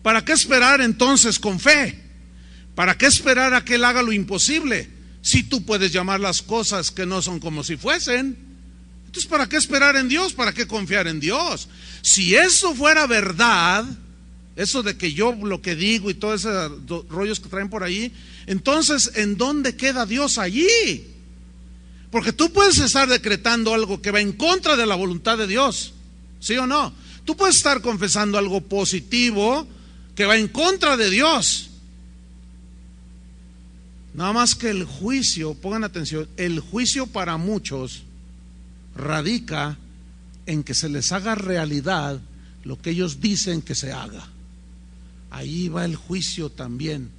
¿Para qué esperar entonces con fe? ¿Para qué esperar a que Él haga lo imposible? Si tú puedes llamar las cosas que no son como si fuesen. Entonces, ¿para qué esperar en Dios? ¿Para qué confiar en Dios? Si eso fuera verdad, eso de que yo lo que digo y todos esos rollos que traen por ahí, entonces, ¿en dónde queda Dios allí? Porque tú puedes estar decretando algo que va en contra de la voluntad de Dios, ¿sí o no? Tú puedes estar confesando algo positivo que va en contra de Dios. Nada más que el juicio, pongan atención, el juicio para muchos radica en que se les haga realidad lo que ellos dicen que se haga. Ahí va el juicio también.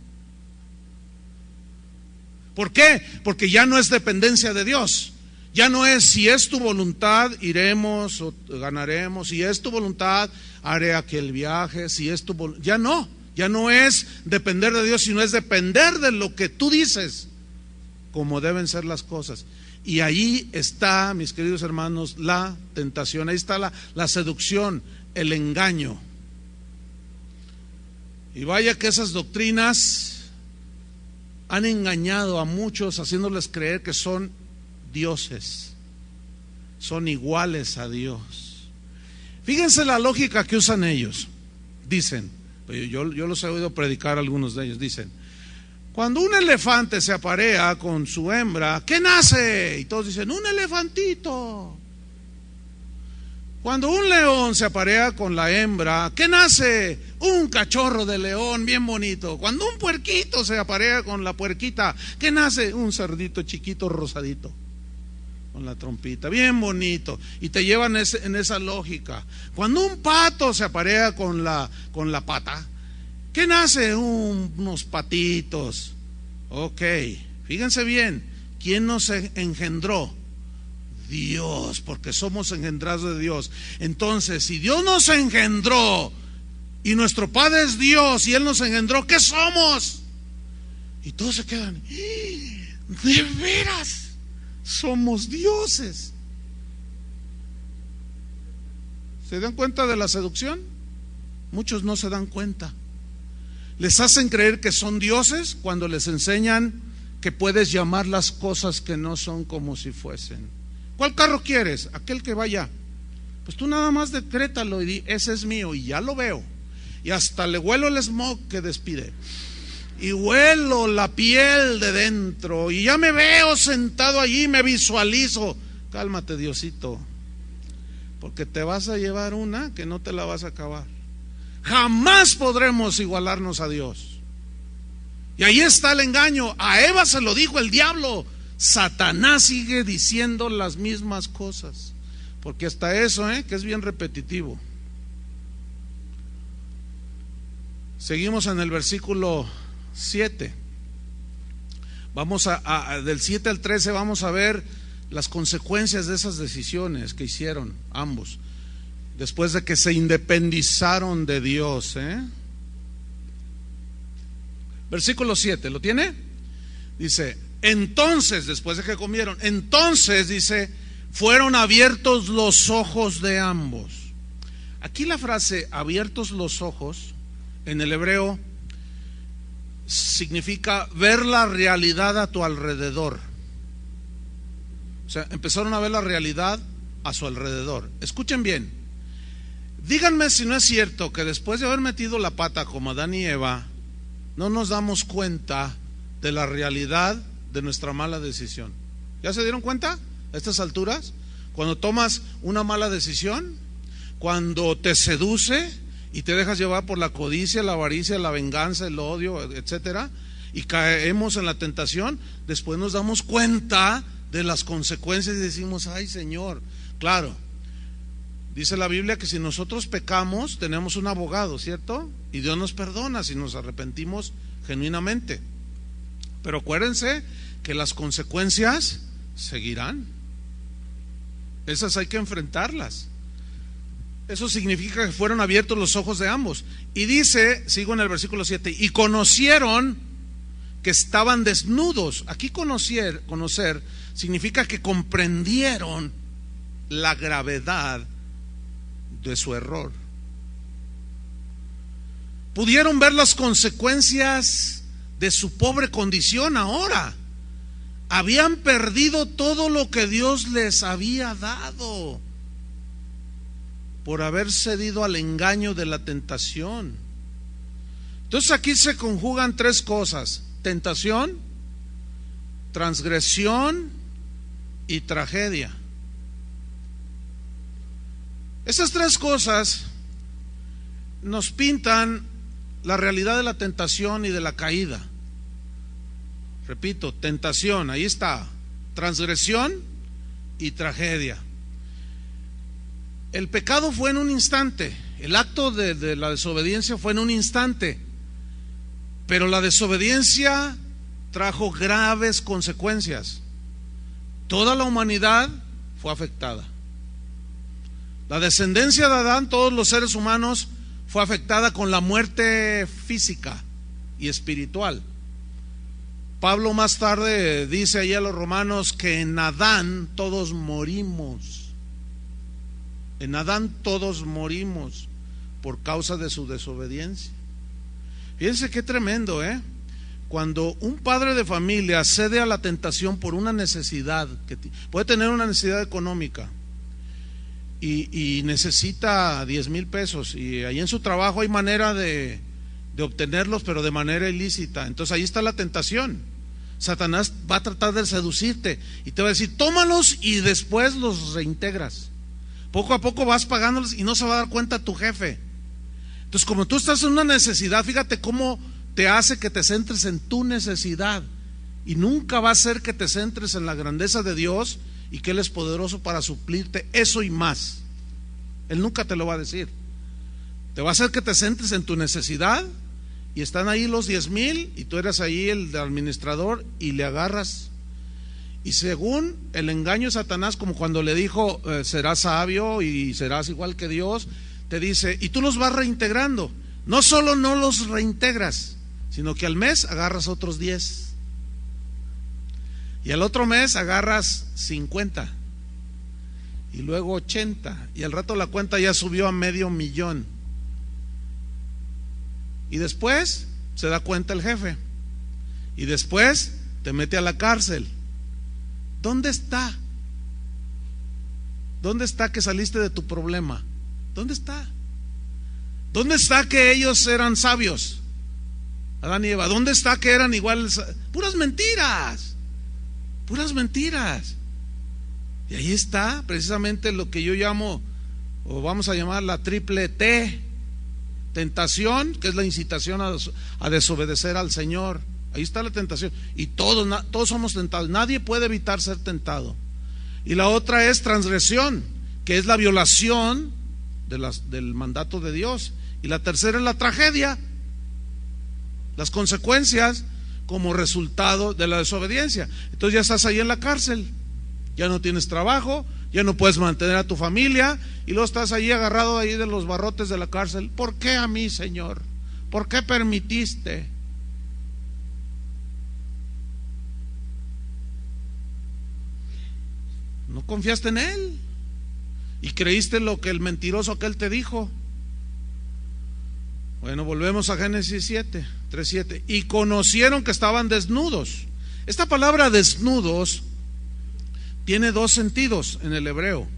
¿Por qué? Porque ya no es dependencia de Dios. Ya no es, si es tu voluntad, iremos o ganaremos. Si es tu voluntad, haré aquel viaje. Si es tu voluntad, ya no es depender de Dios, sino es depender de lo que tú dices, como deben ser las cosas. Y ahí está, mis queridos hermanos, la tentación. Ahí está la seducción, el engaño. Y vaya que esas doctrinas han engañado a muchos, haciéndoles creer que son dioses, son iguales a Dios. Fíjense la lógica que usan ellos. Dicen, yo los he oído predicar a algunos de ellos, dicen: cuando un elefante se aparea con su hembra, ¿qué nace? Y todos dicen, un elefantito. Cuando un león se aparea con la hembra, ¿qué nace? Un cachorro de león bien bonito. Cuando un puerquito se aparea con la puerquita, ¿qué nace? Un cerdito chiquito rosadito, con la trompita, bien bonito. Y te llevan en esa lógica. Cuando un pato se aparea con la pata, ¿qué nace? Unos patitos. Ok, fíjense bien, ¿quién nos engendró? Dios, porque somos engendrados de Dios. Entonces, si Dios nos engendró y nuestro Padre es Dios y Él nos engendró, ¿qué somos? Y todos se quedan, ¿de veras? Somos dioses. ¿Se dan cuenta de la seducción? Muchos no se dan cuenta. Les hacen creer que son dioses cuando les enseñan que puedes llamar las cosas que no son como si fuesen. ¿Cuál carro quieres? Aquel que vaya. Pues tú nada más decrétalo y di, ese es mío, y ya lo veo. Y hasta le huelo el smog que despide. Y huelo la piel de dentro. Y ya me veo sentado allí, me visualizo. Cálmate, Diosito, porque te vas a llevar una que no te la vas a acabar. Jamás podremos igualarnos a Dios. Y ahí está el engaño. A Eva se lo dijo el diablo. Satanás sigue diciendo las mismas cosas, porque hasta eso, que es bien repetitivo. Seguimos en el versículo 7. Vamos del 7 al 13 vamos a ver las consecuencias de esas decisiones que hicieron ambos, después de que se independizaron de Dios. Versículo 7, ¿lo tiene? Dice: entonces, después de que comieron, entonces, dice, fueron abiertos los ojos de ambos. Aquí la frase abiertos los ojos en el hebreo significa ver la realidad a tu alrededor. O sea, empezaron a ver la realidad a su alrededor. Escuchen bien, díganme si no es cierto que después de haber metido la pata como Adán y Eva, no nos damos cuenta de la realidad de nuestra mala decisión. ¿Ya se dieron cuenta a estas alturas? Cuando tomas una mala decisión, cuando te seduce y te dejas llevar por la codicia, la avaricia, la venganza, el odio, etcétera, y caemos en la tentación, después nos damos cuenta de las consecuencias y decimos: ay, Señor. Claro, dice la Biblia que si nosotros pecamos, tenemos un abogado, ¿cierto? Y Dios nos perdona si nos arrepentimos genuinamente. Pero acuérdense que las consecuencias seguirán. Esas hay que enfrentarlas. Eso significa que fueron abiertos los ojos de ambos. Y dice, sigo en el versículo 7, y conocieron que estaban desnudos. Aquí conocer significa que comprendieron la gravedad de su error. Pudieron ver las consecuencias de su pobre condición ahora. Habían perdido todo lo que Dios les había dado por haber cedido al engaño de la tentación. Entonces aquí se conjugan tres cosas: tentación, transgresión y tragedia. Esas tres cosas nos pintan la realidad de la tentación y de la caída. Repito, tentación, ahí está, transgresión y tragedia. El pecado fue en un instante, el acto de la desobediencia fue en un instante, pero la desobediencia trajo graves consecuencias. Toda la humanidad fue afectada. La descendencia de Adán, todos los seres humanos, fue afectada con la muerte física y espiritual. Pablo más tarde dice ahí a los romanos que en Adán todos morimos. En Adán todos morimos por causa de su desobediencia. Fíjense qué tremendo, cuando un padre de familia cede a la tentación por una necesidad, que puede tener una necesidad económica y necesita 10,000 pesos, y ahí en su trabajo hay manera de obtenerlos, pero de manera ilícita. Entonces ahí está la tentación. Satanás va a tratar de seducirte y te va a decir: tómalos y después los reintegras. Poco a poco vas pagándolos y no se va a dar cuenta tu jefe. Entonces, como tú estás en una necesidad, fíjate cómo te hace que te centres en tu necesidad, y nunca va a ser que te centres en la grandeza de Dios y que Él es poderoso para suplirte eso y más. Él nunca te lo va a decir. Te va a hacer que te centres en tu necesidad, y están ahí los 10,000 y tú eres ahí el administrador y le agarras. Y según el engaño de Satanás, como cuando le dijo serás sabio y serás igual que Dios, te dice, y tú los vas reintegrando. No solo no los reintegras, sino que al mes agarras otros 10, y al otro mes agarras 50, y luego 80, y al rato la cuenta ya subió a $500,000. Y después se da cuenta el jefe, y después te mete a la cárcel. ¿Dónde está? ¿Dónde está que saliste de tu problema? ¿Dónde está? ¿Dónde está que ellos eran sabios? Adán y Eva, ¿dónde está que eran iguales? Puras mentiras, puras mentiras. Y ahí está precisamente lo que yo llamo, o vamos a llamar, la triple T: tentación, que es la incitación a desobedecer al Señor. Ahí está la tentación. Y todos somos tentados. Nadie puede evitar ser tentado. Y la otra es transgresión, que es la violación del mandato de Dios. Y la tercera es la tragedia, las consecuencias como resultado de la desobediencia. Entonces ya estás ahí en la cárcel, ya no tienes trabajo, ya no puedes mantener a tu familia, y luego estás ahí agarrado ahí de los barrotes de la cárcel. ¿Por qué a mí, Señor? ¿Por qué permitiste? No confiaste en Él y creíste lo que el mentiroso aquel te dijo. Bueno, volvemos a Génesis 3:7. Y conocieron que estaban desnudos. Esta palabra desnudos tiene dos sentidos en el hebreo.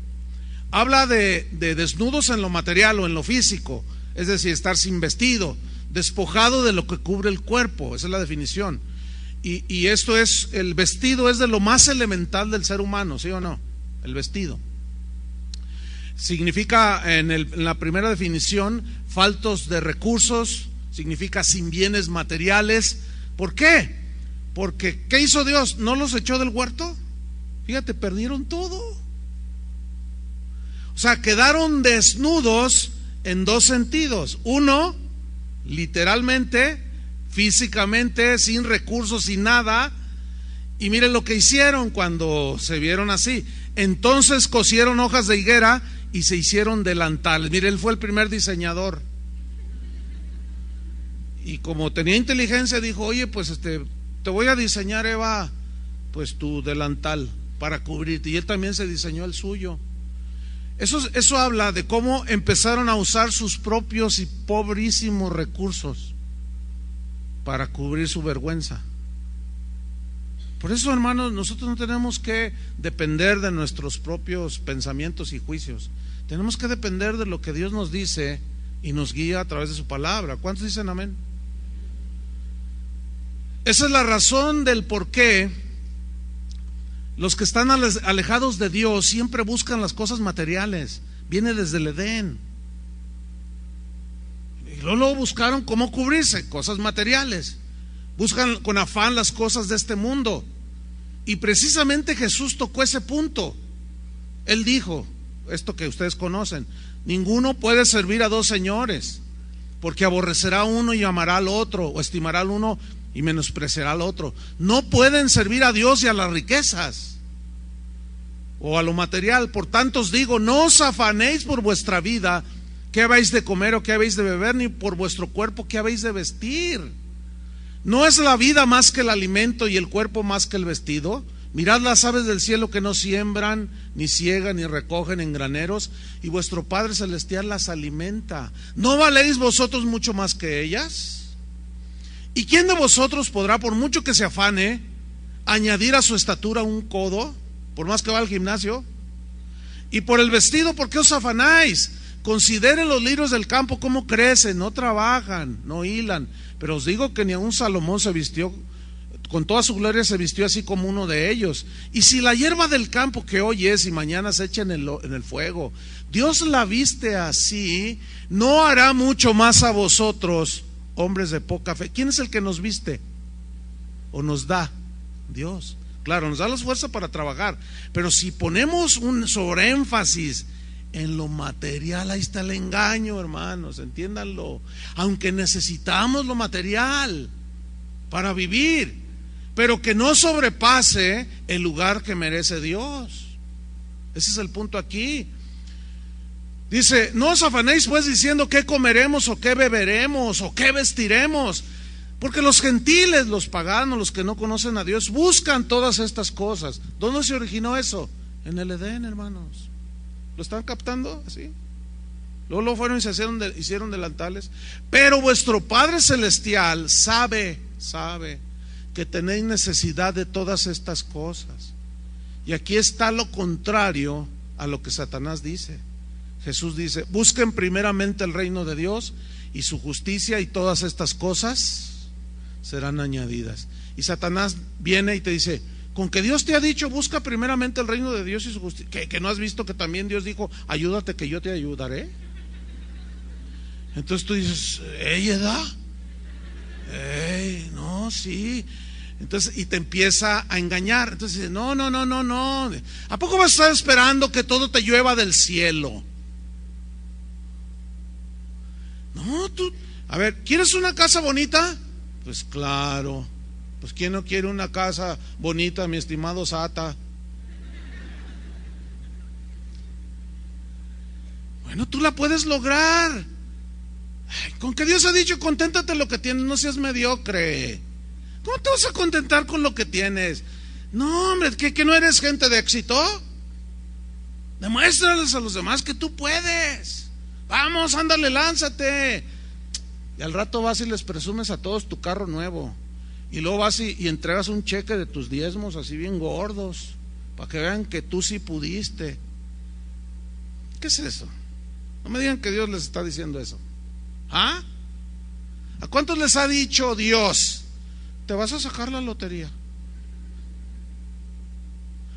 Habla de desnudos en lo material o en lo físico, es decir, estar sin vestido, despojado de lo que cubre el cuerpo. Esa es la definición. Y esto es, el vestido es de lo más elemental del ser humano, ¿sí o no? El vestido. Significa, en la primera definición, faltos de recursos, significa sin bienes materiales. ¿Por qué? Porque, ¿qué hizo Dios? ¿No los echó del huerto? Fíjate, perdieron todo. O sea, quedaron desnudos en dos sentidos. Uno, literalmente, físicamente, sin recursos, sin nada. Y miren lo que hicieron cuando se vieron así. Entonces cosieron hojas de higuera y se hicieron delantales. Mire, él fue el primer diseñador. Y como tenía inteligencia, dijo: oye, pues te voy a diseñar, Eva, pues tu delantal para cubrirte. Y él también se diseñó el suyo. Eso habla de cómo empezaron a usar sus propios y pobrísimos recursos para cubrir su vergüenza. Por eso, hermanos, nosotros no tenemos que depender de nuestros propios pensamientos y juicios. Tenemos que depender de lo que Dios nos dice y nos guía a través de su palabra. ¿Cuántos dicen amén? Esa es la razón del por qué los que están alejados de Dios siempre buscan las cosas materiales. Viene desde el Edén. Y luego buscaron cómo cubrirse, cosas materiales. Buscan con afán las cosas de este mundo. Y precisamente Jesús tocó ese punto. Él dijo, esto que ustedes conocen: ninguno puede servir a dos señores, porque aborrecerá a uno y amará al otro, o estimará al uno y menospreciará al otro. No pueden servir a Dios y a las riquezas, o a lo material. Por tanto os digo, no os afanéis por vuestra vida, qué habéis de comer o qué habéis de beber, ni por vuestro cuerpo, qué habéis de vestir. ¿No es la vida más que el alimento y el cuerpo más que el vestido? Mirad las aves del cielo, que no siembran, ni ciegan, ni recogen en graneros, y vuestro Padre Celestial las alimenta. ¿No valéis vosotros mucho más que ellas? ¿Y quién de vosotros podrá, por mucho que se afane, añadir a su estatura un codo, por más que va al gimnasio? Y por el vestido, ¿por qué os afanáis? Consideren los lirios del campo, cómo crecen, no trabajan, no hilan. Pero os digo que ni aun Salomón se vistió, con toda su gloria se vistió así como uno de ellos. Y si la hierba del campo, que hoy es y mañana se echa en el fuego, Dios la viste así, ¿no hará mucho más a vosotros, hombres de poca fe? ¿Quién es el que nos viste o nos da? Dios. Claro, nos da la fuerza para trabajar, pero si ponemos un sobreénfasis en lo material, ahí está el engaño, hermanos, entiéndanlo. Aunque necesitamos lo material para vivir, pero que no sobrepase el lugar que merece Dios. Ese es el punto aquí. Dice: no os afanéis pues diciendo qué comeremos o qué beberemos o qué vestiremos, porque los gentiles, los paganos, los que no conocen a Dios, buscan todas estas cosas. ¿Dónde se originó eso? En el Edén, hermanos. ¿Lo están captando así? Luego fueron y se hicieron delantales. Pero vuestro Padre Celestial sabe que tenéis necesidad de todas estas cosas. Y aquí está lo contrario a lo que Satanás dice. Jesús dice: busquen primeramente el reino de Dios y su justicia, y todas estas cosas serán añadidas. Y Satanás viene y te dice: con que Dios te ha dicho, busca primeramente el reino de Dios y su justicia, que no has visto que también Dios dijo: ayúdate que yo te ayudaré. Entonces tú dices: ¿edad? No, sí. Entonces, y te empieza a engañar. Entonces dice: no. ¿A poco vas a estar esperando que todo te llueva del cielo? No, tú, a ver, ¿quieres una casa bonita? Pues claro. Pues ¿quién no quiere una casa bonita, mi estimado Sata? Bueno, tú la puedes lograr. Ay, con que Dios ha dicho: conténtate lo que tienes, no seas mediocre. ¿Cómo te vas a contentar con lo que tienes? No, hombre, ¿que no eres gente de éxito? Demuéstrales a los demás que tú puedes. Vamos, ándale, lánzate. Y al rato vas y les presumes a todos tu carro nuevo. Y luego vas y entregas un cheque de tus diezmos así bien gordos, para que vean que tú sí pudiste. ¿Qué es eso? No me digan que Dios les está diciendo eso. ¿Ah? ¿A cuántos les ha dicho Dios: te vas a sacar la lotería?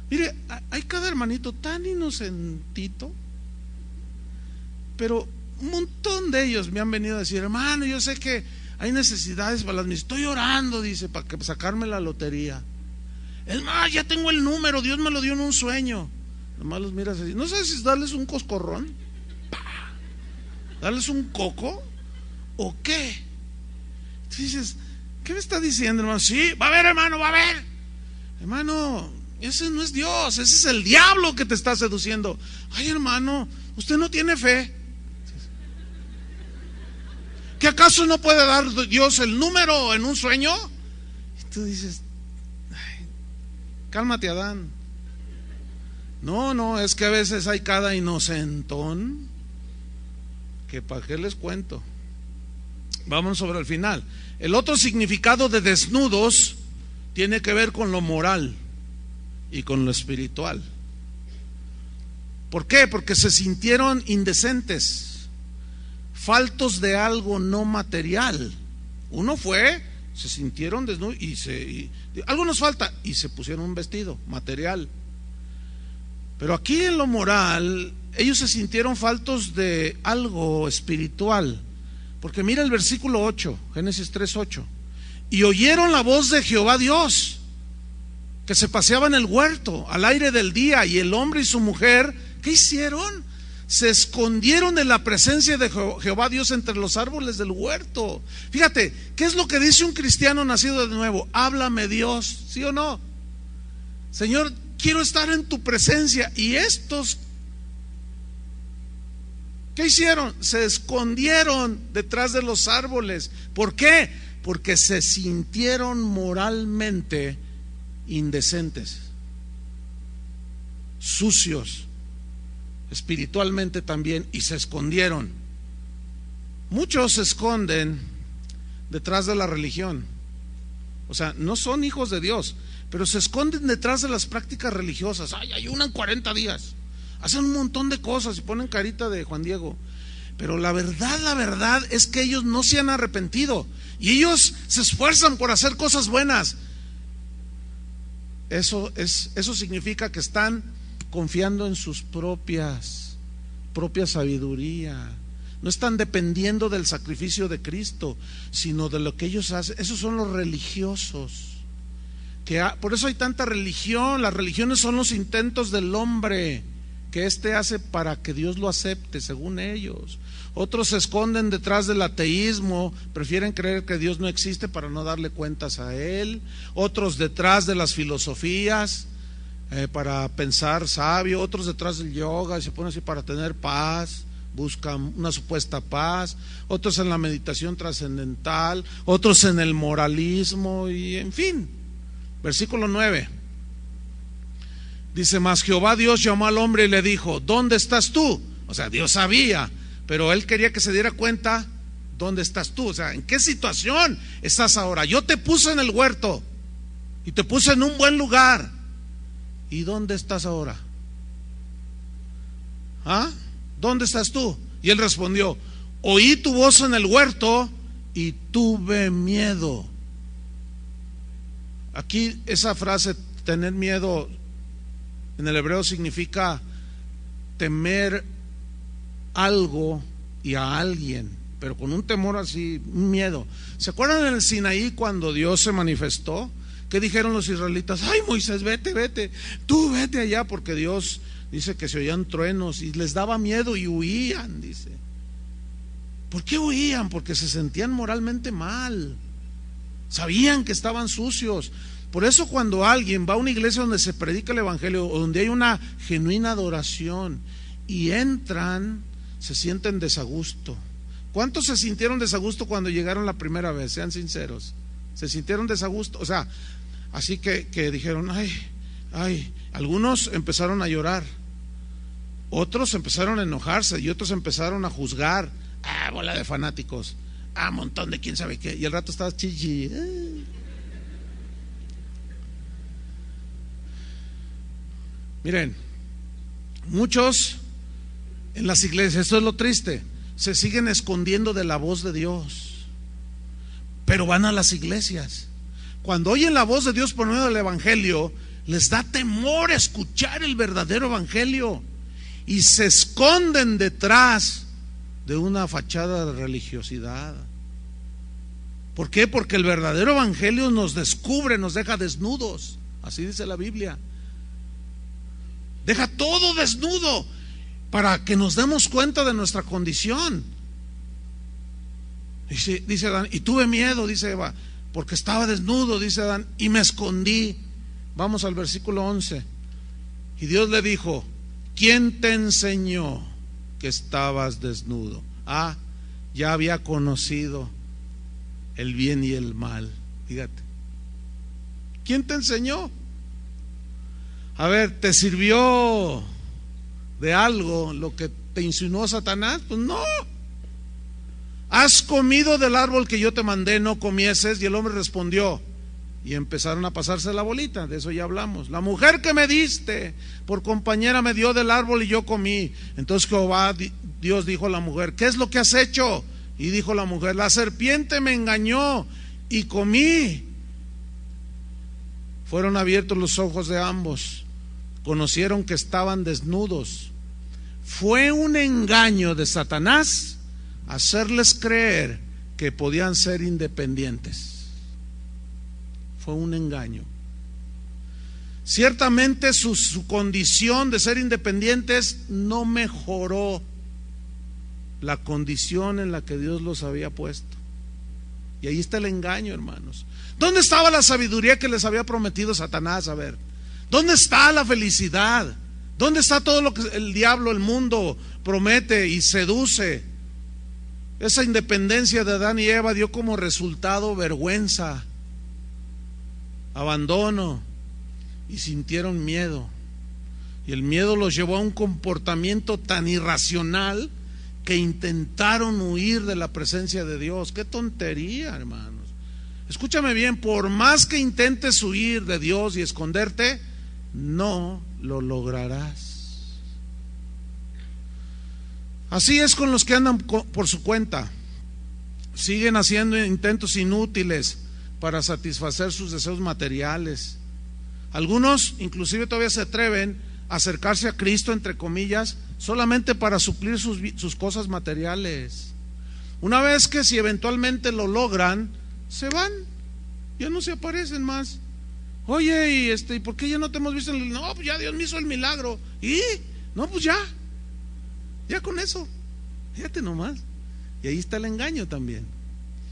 Mire, hay cada hermanito tan inocentito. Pero un montón de ellos me han venido a decir: hermano, yo sé que hay necesidades para las... Estoy orando, dice, para sacarme la lotería. Es más, ya tengo el número, Dios me lo dio en un sueño. Nomás los miras así. No sé si darles un coscorrón, darles un coco o qué. Tú dices: ¿qué me está diciendo, hermano? Sí, va a haber, hermano, va a haber. Hermano, ese no es Dios, ese es el diablo que te está seduciendo. Ay, hermano, usted no tiene fe. ¿Qué acaso no puede dar Dios el número en un sueño? Y tú dices: ay, cálmate, Adán. No, es que a veces hay cada inocentón que para qué les cuento. Vamos sobre el final. El otro significado de desnudos tiene que ver con lo moral y con lo espiritual. ¿Por qué? Porque se sintieron indecentes, faltos de algo no material. Uno fue, se sintieron desnudos y algo nos falta, y se pusieron un vestido material. Pero aquí en lo moral, ellos se sintieron faltos de algo espiritual. Porque mira el versículo 8, Génesis 3:8. Y oyeron la voz de Jehová Dios, que se paseaba en el huerto al aire del día, y el hombre y su mujer, ¿qué hicieron? Se escondieron de la presencia de Jehová Dios entre los árboles del huerto. Fíjate, ¿qué es lo que dice un cristiano nacido de nuevo? Háblame, Dios, ¿sí o no? Señor, quiero estar en tu presencia. Y estos, ¿qué hicieron? Se escondieron detrás de los árboles. ¿Por qué? Porque se sintieron moralmente indecentes, sucios, espiritualmente también, y se escondieron. Muchos se esconden detrás de la religión. O sea, no son hijos de Dios, pero se esconden detrás de las prácticas religiosas. Ay, ayunan 40 días, hacen un montón de cosas y ponen carita de Juan Diego. Pero la verdad es que ellos no se han arrepentido, y ellos se esfuerzan por hacer cosas buenas. Eso significa que están confiando en sus propia sabiduría. No están dependiendo del sacrificio de Cristo, sino de lo que ellos hacen. Esos son los religiosos. Por eso hay tanta religión. Las religiones son los intentos del hombre que éste hace para que Dios lo acepte, según ellos. Otros se esconden detrás del ateísmo, prefieren creer que Dios no existe para no darle cuentas a Él. Otros detrás de las filosofías, para pensar sabio. Otros detrás del yoga y se ponen así para tener paz, buscan una supuesta paz. Otros en la meditación trascendental, otros en el moralismo, y en fin. Versículo 9 dice: mas Jehová Dios llamó al hombre y le dijo: ¿dónde estás tú? O sea, Dios sabía, pero él quería que se diera cuenta: ¿dónde estás tú? O sea, ¿en qué situación estás ahora? Yo te puse en el huerto y te puse en un buen lugar. ¿Y dónde estás ahora? ¿Ah? ¿Dónde estás tú? Y él respondió: oí tu voz en el huerto y tuve miedo. Aquí esa frase, tener miedo, en el hebreo significa temer algo y a alguien, pero con un temor así, un miedo. ¿Se acuerdan en el Sinaí cuando Dios se manifestó? ¿Qué dijeron los israelitas? Ay, Moisés, vete, tú vete allá, porque Dios dice que se oían truenos y les daba miedo y huían, dice. ¿Por qué huían? Porque se sentían moralmente mal, sabían que estaban sucios. Por eso cuando alguien va a una iglesia donde se predica el evangelio, o donde hay una genuina adoración, y entran, se sienten desagusto. ¿Cuántos se sintieron desagusto cuando llegaron la primera vez? Sean sinceros. Se sintieron desagusto, o sea, así que dijeron: ay, algunos empezaron a llorar, otros empezaron a enojarse, y otros empezaron a juzgar. Bola de fanáticos, montón de quién sabe qué, y al rato estabas chichi. Miren, muchos en las iglesias, esto es lo triste, se siguen escondiendo de la voz de Dios, pero van a las iglesias. Cuando oyen la voz de Dios por medio del evangelio, les da temor escuchar el verdadero evangelio, y se esconden detrás de una fachada de religiosidad. ¿Por qué? Porque el verdadero evangelio nos descubre, nos deja desnudos. Así dice la Biblia. Deja todo desnudo para que nos demos cuenta de nuestra condición. Dice Adán, y tuve miedo, dice Eva, porque estaba desnudo, dice Adán, y me escondí. Vamos al versículo 11. Y Dios le dijo, ¿quién te enseñó que estabas desnudo? Ya había conocido el bien y el mal. Fíjate, ¿quién te enseñó? A ver, ¿te sirvió de algo lo que te insinuó Satanás? Pues no. ¿Has comido del árbol que yo te mandé, no comieses? Y el hombre respondió, y empezaron a pasarse la bolita, de eso ya hablamos. La mujer que me diste por compañera me dio del árbol y yo comí. Entonces Jehová Dios dijo a la mujer, ¿qué es lo que has hecho? Y dijo la mujer, la serpiente me engañó y comí. Fueron abiertos los ojos de ambos, conocieron que estaban desnudos. Fue un engaño de Satanás hacerles creer que podían ser independientes. Fue un engaño. Ciertamente su condición de ser independientes no mejoró la condición en la que Dios los había puesto. Y ahí está el engaño, hermanos. ¿Dónde estaba la sabiduría que les había prometido Satanás? A ver, ¿dónde está la felicidad? ¿Dónde está todo lo que el diablo, el mundo promete y seduce? Esa independencia de Adán y Eva dio como resultado vergüenza, abandono, y sintieron miedo. Y el miedo los llevó a un comportamiento tan irracional que intentaron huir de la presencia de Dios. ¡Qué tontería, hermanos! Escúchame bien, por más que intentes huir de Dios y esconderte, no lo lograrás. Así es con los que andan por su cuenta. Siguen haciendo intentos inútiles para satisfacer sus deseos materiales. Algunos inclusive todavía se atreven a acercarse a Cristo, entre comillas, solamente para suplir sus cosas materiales. Una vez que si eventualmente lo logran, se van, ya no se aparecen más. Oye, ¿y por qué ya no te hemos visto? No, pues ya Dios me hizo el milagro. ¿Y? No, pues ya con eso, fíjate nomás. Y ahí está el engaño también.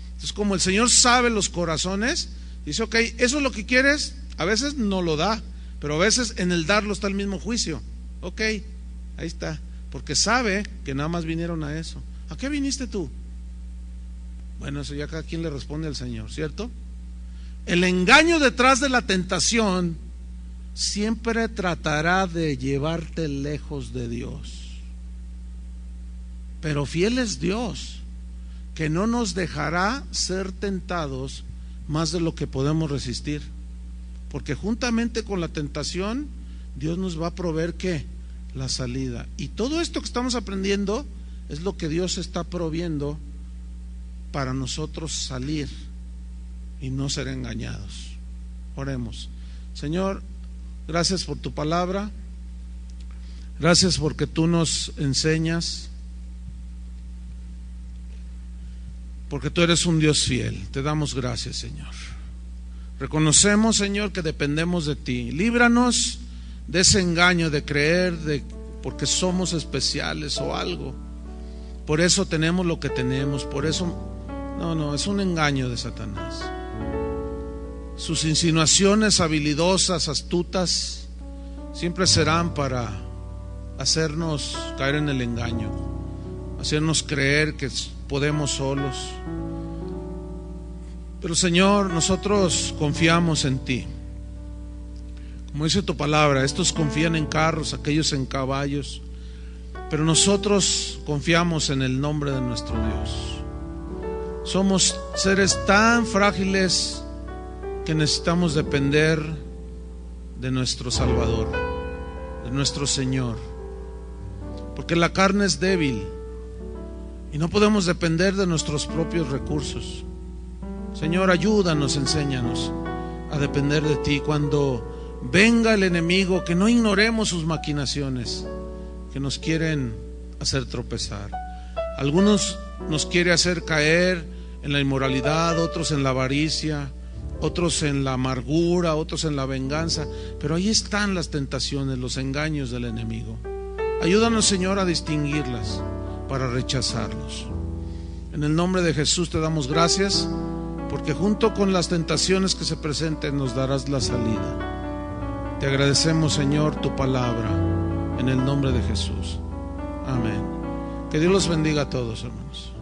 Entonces, como el Señor sabe los corazones, dice, ok, eso es lo que quieres. A veces no lo da, pero a veces en el darlo está el mismo juicio. Ok, ahí está, porque sabe que nada más vinieron a eso. ¿A qué viniste tú? Bueno, eso ya cada quien le responde al Señor, ¿cierto? El engaño detrás de la tentación siempre tratará de llevarte lejos de Dios. Pero fiel es Dios, que no nos dejará ser tentados más de lo que podemos resistir. Porque juntamente con la tentación, Dios nos va a proveer ¿qué? La salida. Y todo esto que estamos aprendiendo es lo que Dios está proviendo para nosotros salir y no ser engañados. Oremos. Señor, gracias por tu palabra. Gracias porque tú nos enseñas. Porque tú eres un Dios fiel. Te damos gracias, Señor. Reconocemos, Señor, que dependemos de ti. Líbranos de ese engaño de creer porque somos especiales o algo. Por eso tenemos lo que tenemos. Por eso, no, es un engaño de Satanás. Sus insinuaciones habilidosas, astutas, siempre serán para hacernos caer en el engaño, hacernos creer que podemos solos. Pero Señor, nosotros confiamos en ti. Como dice tu palabra, estos confían en carros, aquellos en caballos, pero nosotros confiamos en el nombre de nuestro Dios. Somos seres tan frágiles que necesitamos depender de nuestro Salvador, de nuestro Señor, porque la carne es débil y no podemos depender de nuestros propios recursos. Señor, ayúdanos, enséñanos a depender de ti. Cuando venga el enemigo, que no ignoremos sus maquinaciones que nos quieren hacer tropezar. Algunos nos quiere hacer caer en la inmoralidad, otros en la avaricia, otros en la amargura, otros en la venganza. Pero ahí están las tentaciones, los engaños del enemigo. Ayúdanos, Señor, a distinguirlas para rechazarlos. En el nombre de Jesús te damos gracias, porque junto con las tentaciones que se presenten nos darás la salida. Te agradecemos, Señor, tu palabra, en el nombre de Jesús. Amén. Que Dios los bendiga a todos, hermanos.